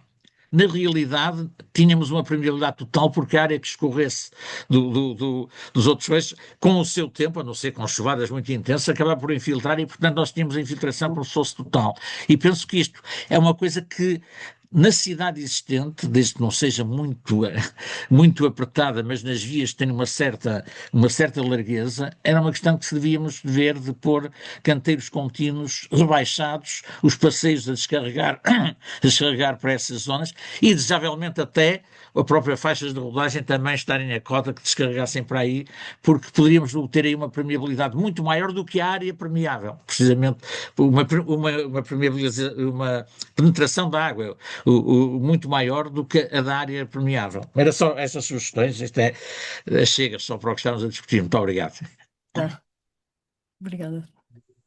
na realidade tínhamos uma permeabilidade total, porque a área que escorresse dos outros peixes, com o seu tempo, a não ser com chuvadas muito intensas, acabava por infiltrar e, portanto, nós tínhamos a infiltração como se fosse total. E penso que isto é uma coisa que na cidade existente, desde que não seja muito apertada, mas nas vias que tenham uma certa largueza, era uma questão que se devíamos ver de pôr canteiros contínuos rebaixados, os passeios a descarregar para essas zonas e, desejavelmente, até a própria faixas de rodagem também estarem a cota que descarregassem para aí, porque poderíamos ter aí uma permeabilidade muito maior do que a área permeável, precisamente uma penetração da água muito maior do que a da área permeável. Era só essas sugestões, chega só para o que estamos a discutir. Muito obrigado.
Tá. Obrigada.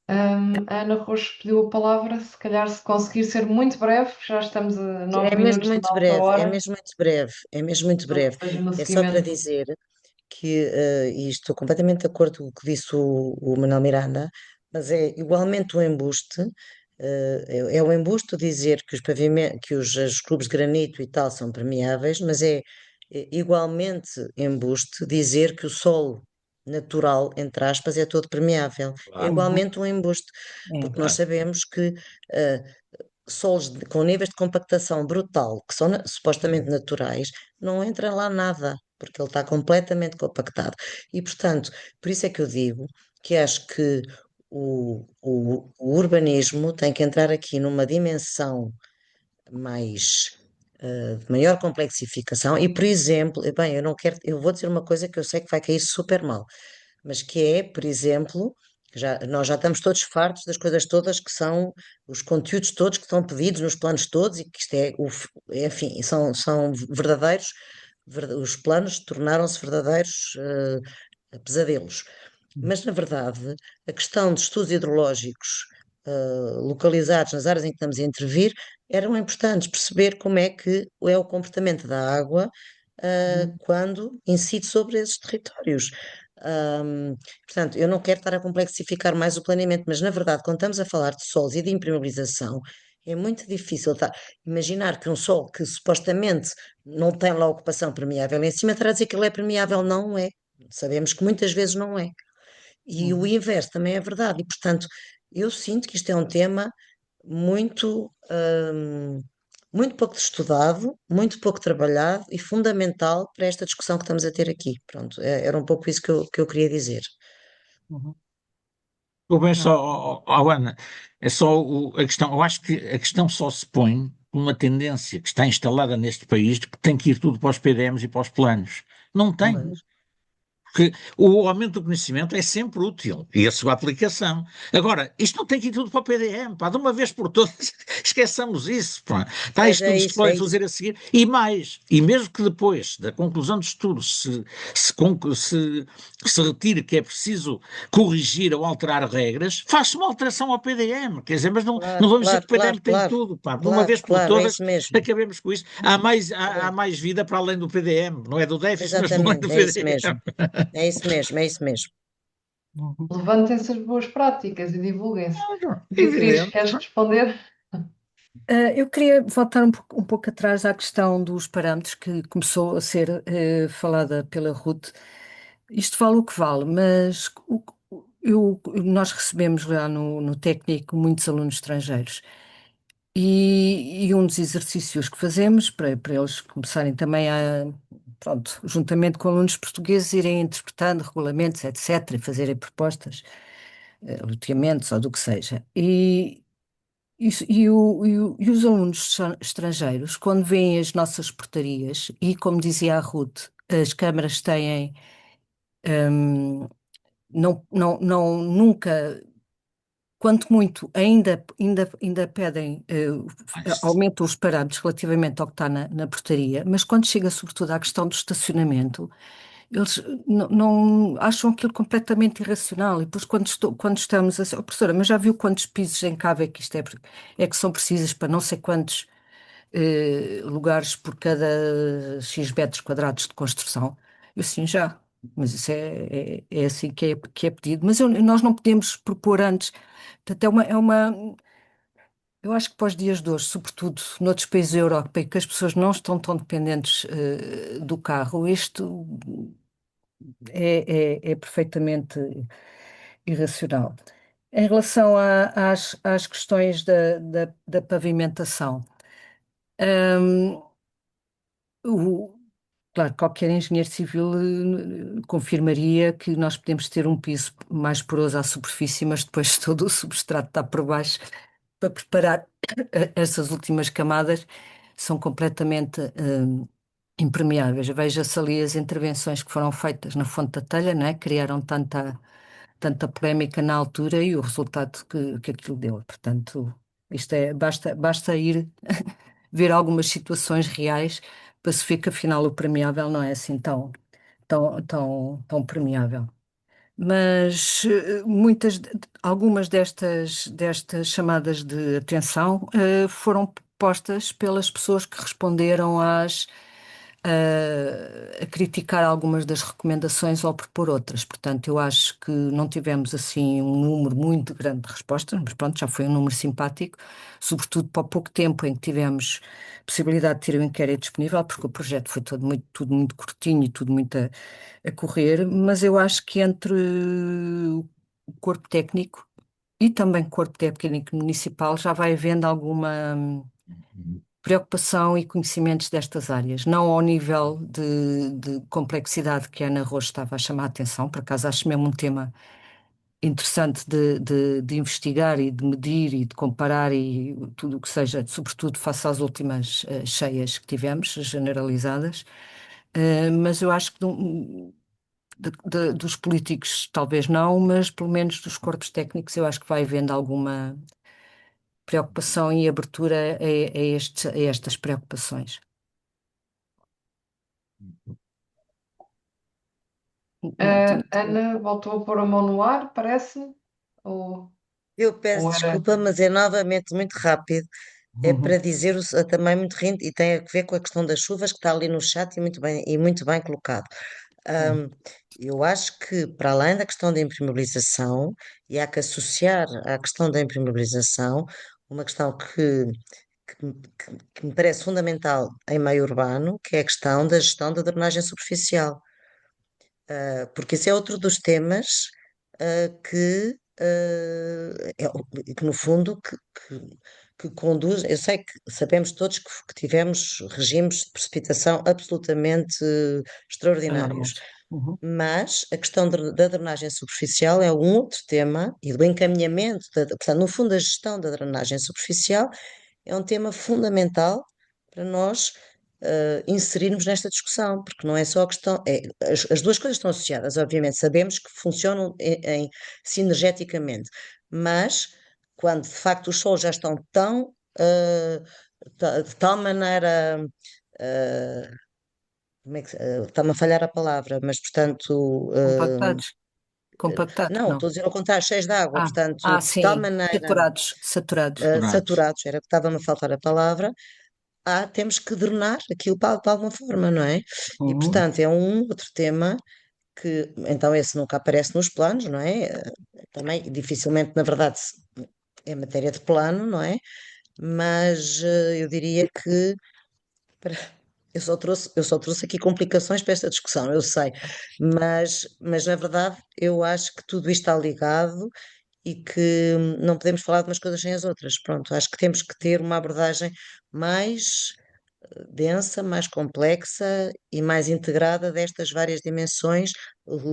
A Ana Roxo pediu a palavra, se calhar se conseguir ser muito breve, já estamos a 9
É mesmo
minutos da
muito
nossa
breve, é
hora,
mesmo muito breve, é mesmo muito
para que
breve.
seja no
É só para
seguimento.
dizer que, e estou completamente de acordo com o que disse o Manuel Miranda, mas é igualmente um embuste, é um embuste dizer que os clubes de granito e tal são permeáveis, mas é igualmente embuste dizer que o solo natural, entre aspas, é todo permeável. É
Claro.
igualmente um embuste,
É.
porque nós sabemos que solos com níveis de compactação brutal, que são supostamente naturais, não entra lá nada, porque ele está completamente compactado. E, portanto, por isso é que eu digo que acho que o urbanismo tem que entrar aqui numa dimensão mais de maior complexificação e, por exemplo, bem, eu não quero, eu vou dizer uma coisa que eu sei que vai cair super mal, mas que é, por exemplo, nós já estamos todos fartos das coisas todas que são os conteúdos todos que estão pedidos nos planos todos e que isto enfim, são verdadeiros, os planos tornaram-se verdadeiros pesadelos. Mas, na verdade, a questão de estudos hidrológicos localizados nas áreas em que estamos a intervir eram importantes perceber como é que é o comportamento da água quando incide sobre esses territórios. Portanto, eu não quero estar a complexificar mais o planeamento, mas na verdade, quando estamos a falar de solos e de impermeabilização, é muito difícil imaginar que um solo que supostamente não tem lá ocupação permeável em cima, estará a dizer que ele é permeável, não é. Sabemos que muitas vezes não é. E o inverso também é verdade. E, portanto, eu sinto que isto é um tema muito, muito pouco estudado, muito pouco trabalhado e fundamental para esta discussão que estamos a ter aqui. Pronto, era um pouco isso que eu queria dizer.
Uhum.
bem
Não.
só, Ana, é só a questão, eu acho que a questão só se põe por uma tendência que está instalada neste país de que tem que ir tudo para os PDMs e para os planos. Não tem.
Pois.
Porque o aumento do conhecimento é sempre útil e a sua aplicação. Agora, isto não tem que ir tudo para o PDM, pá, de uma vez por todas, esqueçamos isso, pá. Está
Pois
estudos que
é
podem
isso.
fazer a seguir e mais. E mesmo que depois da conclusão do estudo se retire que é preciso corrigir ou alterar regras, faça uma alteração ao PDM, quer dizer, mas não
Claro,
vamos dizer que
claro,
o PDM
claro,
tem
claro,
tudo, pá, de uma
claro,
vez por
claro, é
todas
isso mesmo.
acabemos com isso. Há
Pronto,
mais vida para além do PDM, não é do déficit, mas para além do
exatamente, é isso
PDM.
mesmo. É isso mesmo, é isso mesmo.
Uhum.
Levantem essas boas práticas e divulguem-se. Beatriz,
Evidente.
queres responder?
Eu queria voltar um pouco atrás à questão dos parâmetros que começou a ser falada pela Ruth. Isto vale o que vale, mas nós recebemos lá no técnico muitos alunos estrangeiros e um dos exercícios que fazemos para eles começarem também pronto, juntamente com alunos portugueses, irem interpretando regulamentos, etc., e fazerem propostas, loteamentos ou do que seja. E os alunos estrangeiros, quando veem as nossas portarias, e como dizia a Ruth, as câmaras têm, hum, nunca, quanto muito, ainda pedem, aumentam os parâmetros relativamente ao que está na portaria, mas quando chega sobretudo à questão do estacionamento, eles não acham aquilo completamente irracional. E depois, quando estamos a. Oh, professora, mas já viu quantos pisos em cave é que isto é que são precisas para não sei quantos lugares por cada X metros quadrados de construção? Eu sim, já. Mas isso é assim que é pedido. Mas nós não podemos propor antes. Portanto, eu acho que para os dias de hoje, sobretudo noutros países da Europa, em que as pessoas não estão tão dependentes do carro, isto é perfeitamente irracional. Em relação às questões da pavimentação, hum, o- claro, qualquer engenheiro civil confirmaria que nós podemos ter um piso mais poroso à superfície, mas depois todo o substrato está por baixo para preparar essas últimas camadas são completamente impermeáveis. Veja-se ali as intervenções que foram feitas na Fonte da Telha, não é? Criaram tanta polémica na altura e o resultado que aquilo deu. Portanto, basta ir ver algumas situações reais para se ver que afinal o permeável não é assim tão permeável. Mas algumas destas chamadas de atenção foram postas pelas pessoas que responderam a criticar algumas das recomendações ou propor outras. Portanto, eu acho que não tivemos assim um número muito grande de respostas, mas pronto, já foi um número simpático, sobretudo para o pouco tempo em que tivemos possibilidade de ter o inquérito disponível, porque o projeto foi tudo muito curtinho e tudo muito a correr, mas eu acho que entre o corpo técnico e também corpo técnico municipal já vai havendo alguma preocupação e conhecimentos destas áreas, não ao nível de complexidade que a Ana Rocha estava a chamar a atenção, por acaso acho mesmo um tema interessante de investigar e de medir e de comparar e tudo o que seja, sobretudo face às últimas cheias que tivemos, generalizadas. Mas eu acho que dos políticos talvez não, mas pelo menos dos corpos técnicos eu acho que vai havendo alguma preocupação e abertura a estas preocupações. Não,
Ana voltou a pôr a mão no ar, parece? Ou,
Eu peço
ou era.
desculpa, mas é novamente muito rápido. É para dizer também muito rindo e tem a ver com a questão das chuvas que está ali no chat e muito bem colocado. Ahm, eu acho que, para além da questão da impermeabilização, e há que associar à questão da impermeabilização uma questão que me parece fundamental em meio urbano, que é a questão da gestão da drenagem superficial. Porque esse é outro dos temas que no fundo, que conduz. Eu sei que sabemos todos que tivemos regimes de precipitação absolutamente extraordinários,
anormais. Uhum.
Mas a questão da drenagem superficial é um outro tema e do encaminhamento, portanto, no fundo, a gestão da drenagem superficial é um tema fundamental para nós inserirmos nesta discussão, porque não é só a questão, as duas coisas estão associadas, obviamente, sabemos que funcionam sinergeticamente, mas quando de facto os solos já estão tão, de tal maneira, uh, como é que, está-me a falhar a palavra, mas portanto,
Compactados? Compactados,
não,
não.
estou a dizer ao contrário, cheios de água, portanto, de tal
Sim,
maneira
saturados.
Saturados.
saturados, era que estava-me a faltar a palavra, temos que drenar aquilo de alguma forma, não é? E
Uhum.
portanto é um outro tema que, então esse nunca aparece nos planos, não é? Também dificilmente, na verdade, é matéria de plano, não é? Mas eu diria que para- eu só trouxe aqui complicações para esta discussão, eu sei, mas na verdade eu acho que tudo isto está ligado e que não podemos falar de umas coisas sem as outras. Pronto, acho que temos que ter uma abordagem mais densa, mais complexa e mais integrada destas várias dimensões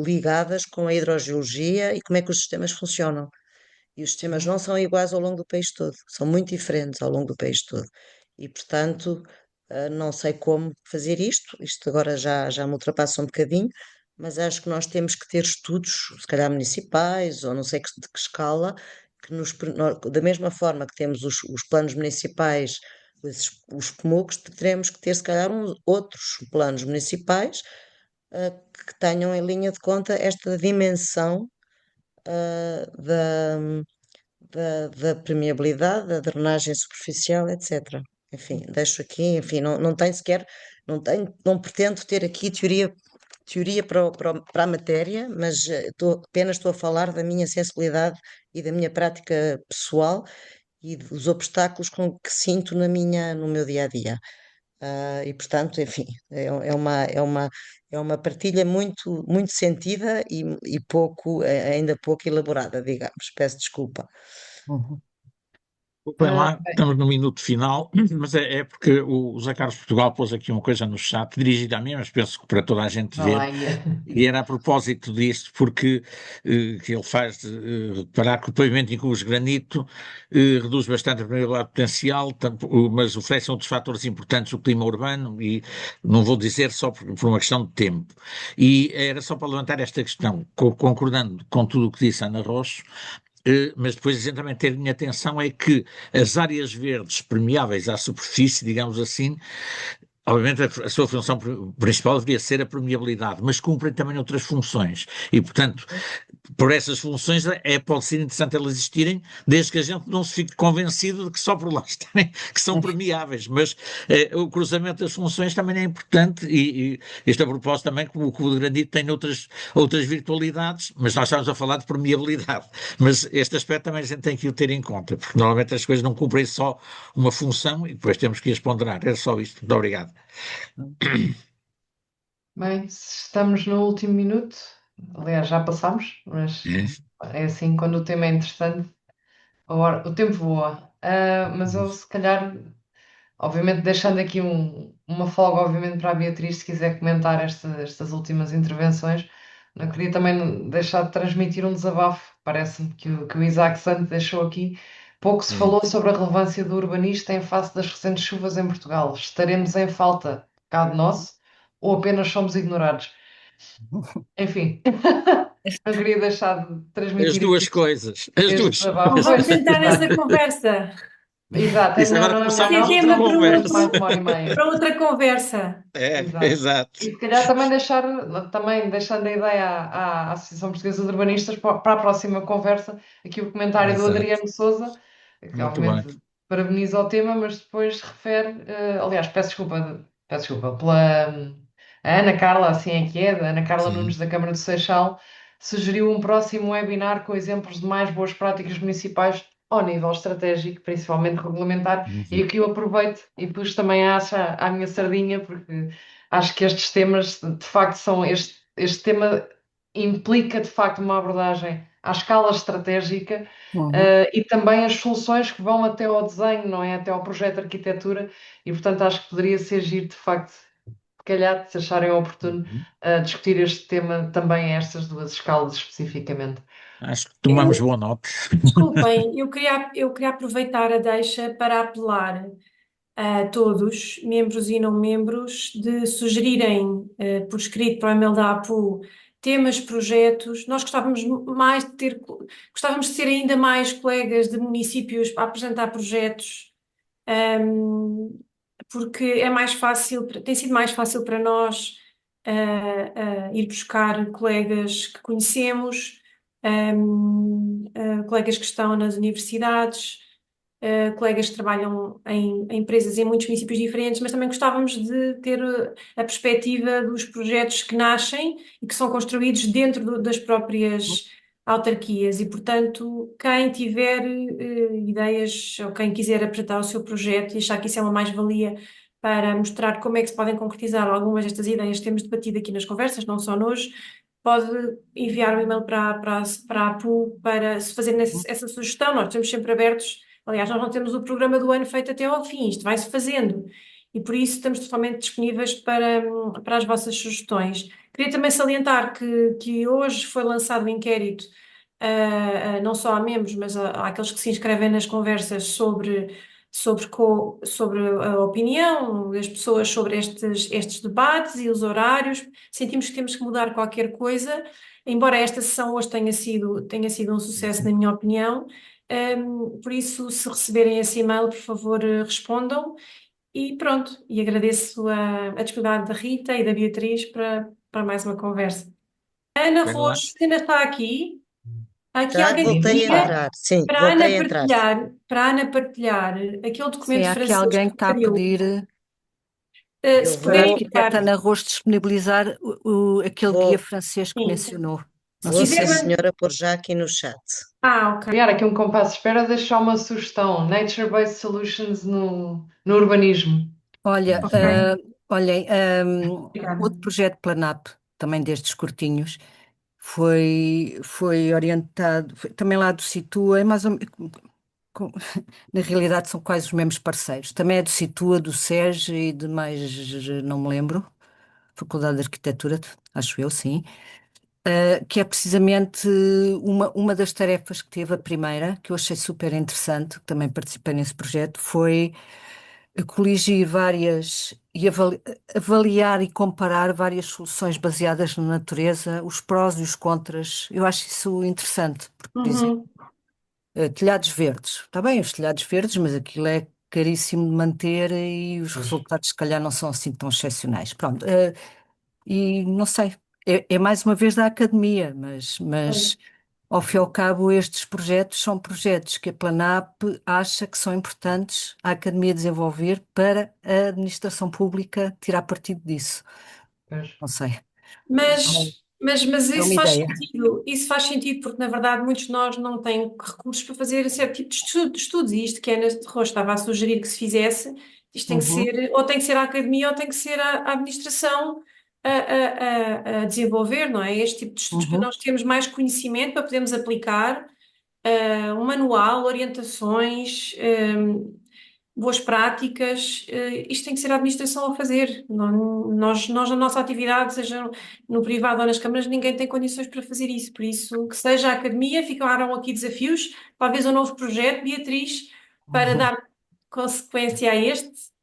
ligadas com a hidrogeologia e como é que os sistemas funcionam. E os sistemas não são iguais ao longo do país todo, são muito diferentes ao longo do país todo. E, portanto, não sei como fazer isto, isto agora já me ultrapassa um bocadinho, mas acho que nós temos que ter estudos, se calhar municipais, ou não sei de que escala, que da mesma forma que temos os planos municipais, os PMUCs, teremos que ter, se calhar, outros planos municipais, que tenham em linha de conta esta dimensão, da permeabilidade, da drenagem superficial, etc. Enfim, deixo aqui, enfim, não tenho sequer, não pretendo ter aqui teoria para a matéria, mas apenas estou a falar da minha sensibilidade e da minha prática pessoal e dos obstáculos com que sinto no meu dia a dia. E portanto, enfim, é uma partilha muito sentida e ainda pouco elaborada, digamos. Peço desculpa.
Uhum.
Bem
Ah,
lá, estamos no minuto final, mas é porque o Zé Carlos Portugal pôs aqui uma coisa no chat, dirigida a mim, mas penso que para toda a gente
vá lá,
ver,
Ia.
e era a propósito disto, porque que ele faz reparar que o pavimento em cubos de granito reduz bastante a permeabilidade potencial, mas oferece outros fatores importantes do clima urbano, e não vou dizer só por uma questão de tempo. E era só para levantar esta questão, concordando com tudo o que disse a Ana Rocha. Mas depois a gente também ter em atenção é que as áreas verdes permeáveis à superfície, digamos assim, obviamente a sua função principal deveria ser a permeabilidade, mas cumprem também outras funções. E, portanto, por essas funções pode ser interessante elas existirem, desde que a gente não se fique convencido de que só por lá estarem que são permeáveis, mas o cruzamento das funções também é importante e isto a propósito também que o cubo de granito tem outras virtualidades, mas nós estamos a falar de permeabilidade, mas este aspecto também a gente tem que o ter em conta, porque normalmente as coisas não cumprem só uma função e depois temos que as ponderar, é só isto. Muito obrigado.
Bem, estamos no último minuto. Aliás, já passámos, mas é assim, quando o tema é interessante, o tempo voa. Mas eu, se calhar, obviamente, deixando aqui uma folga, obviamente, para a Beatriz, se quiser comentar estas últimas intervenções, não queria também deixar de transmitir um desabafo. Parece-me que o Isaac Santos deixou aqui. Pouco se falou sobre a relevância do urbanista em face das recentes chuvas em Portugal. Estaremos em falta cá de nós ou apenas somos ignorados? Enfim, não queria deixar de
As
transmitir aqui
duas coisas, as
este
duas
desabafo.
Não
coisas.
vamos entrar nessa
Exato.
conversa.
Exato, é
Isso
melhor
agora
não, é melhor
começámos
Esse é
não,
outra
tema
senão
para,
ficamos
conversa.
mais de 1 hora e meia.
para outra conversa.
Exato.
Exato.
E se calhar também deixando a ideia à Associação Portuguesa de Urbanistas para a próxima conversa, aqui o comentário do
Exato.
Adriano Souza, que
Muito bem.
obviamente parabeniza o tema, mas depois refere, aliás, peço desculpa, pela a Ana Carla, assim é que é, da Ana Carla
Sim.
Nunes da Câmara do Seixal, sugeriu um próximo webinar com exemplos de mais boas práticas municipais ao nível estratégico, principalmente regulamentar, e aqui eu aproveito e pus também à minha sardinha, porque acho que estes temas, de facto, este tema implica, de facto, uma abordagem à escala estratégica,
Uhum.
e também as soluções que vão até ao desenho, não é? Até ao projeto de arquitetura, e, portanto, acho que poderia ser giro, de facto, calhar, se acharem oportuno,
Uhum.
discutir este tema também a estas duas escalas especificamente.
Acho que tomamos boa nota.
Desculpem, eu queria aproveitar a deixa para apelar a todos, membros e não membros, de sugerirem por escrito para o e-mail da APU temas, projetos. Nós gostávamos de ter ainda mais colegas de municípios para apresentar projetos, porque é mais fácil, tem sido mais fácil para nós ir buscar colegas que conhecemos, colegas que estão nas universidades, colegas que trabalham em empresas em muitos municípios diferentes, mas também gostávamos de ter a perspectiva dos projetos que nascem e que são construídos dentro das próprias autarquias e, portanto, quem tiver ideias ou quem quiser apresentar o seu projeto e achar que isso é uma mais-valia para mostrar como é que se podem concretizar algumas destas ideias que temos debatido aqui nas conversas, não só hoje, pode enviar um e-mail para a APU para se fazer essa sugestão. Nós estamos sempre abertos. Aliás, nós não temos o programa do ano feito até ao fim, isto vai-se fazendo. E por isso estamos totalmente disponíveis para as vossas sugestões. Queria também salientar que hoje foi lançado um inquérito, não só a membros, mas àqueles que se inscrevem nas conversas sobre a opinião das pessoas sobre estes debates e os horários. Sentimos que temos que mudar qualquer coisa, embora esta sessão hoje tenha sido um sucesso, na minha opinião. Por isso, se receberem esse e-mail, por favor, respondam. E pronto, e agradeço a disponibilidade da Rita e da Beatriz para mais uma conversa. Ana
Espera lá.
Rocha ainda está aqui. Há aqui
Já
alguém que
voltei a
queria
entrar, sim,
para a Ana
voltei a entrar.
para a Ana partilhar aquele
Sim,
documento
há aqui
francês
alguém
que
que está a
saiu.
pedir
Eu
Se
para a
puder
vou,
arquiteta
enviar,
Ana Roos disponibilizar aquele guia
vou,
francês que
sim.
mencionou.
Se
Não
vou,
sei
quiser,
sim,
se...
senhora, pôr já aqui no chat.
ok.
Criar aqui um compasso de espera, deixar uma sugestão: Nature-Based Solutions no urbanismo.
Olha,
Ok,
olhem,
obrigada.
outro projeto Planap, também destes curtinhos, foi orientado, também lá do Situa, é mais ou menos, com- na realidade são quase os mesmos parceiros. Também é do Situa, do SES e de mais, não me lembro, Faculdade de Arquitetura, acho eu, sim. Que é precisamente uma das tarefas que teve a primeira, que eu achei super interessante, que também participei nesse projeto, foi coligir várias e avaliar e comparar várias soluções baseadas na natureza, os prós e os contras. Eu acho isso interessante, porque, por exemplo,
Uhum.
telhados verdes. Está bem, os telhados verdes, mas aquilo é caríssimo de manter e os
Pois,
resultados, se calhar, não são assim tão excepcionais. Pronto, e não sei, é mais uma vez da academia, mas ao fim e ao cabo estes projetos são projetos que a Planap acha que são importantes a academia desenvolver para a administração pública tirar partido disso.
pois.
Não sei,
Mas
é
isso
uma
faz
ideia.
sentido. Isso faz sentido porque, na verdade, muitos de nós não têm recursos para fazer certo tipo de estudos. E isto que a Ana Rocha estava a sugerir que se fizesse, isto tem que
Uhum,
ser, ou tem que ser a academia, ou tem que ser a administração a desenvolver, não é? Este tipo de estudos para
uhum,
nós termos mais conhecimento, para podermos aplicar um manual, orientações, boas práticas, isto tem que ser a administração a fazer. Nós, na nossa atividade, seja no privado ou nas câmaras, ninguém tem condições para fazer isso. Por isso, que seja a academia, ficaram aqui desafios, talvez um novo projeto, Beatriz, para
uhum.
dar consequência a este.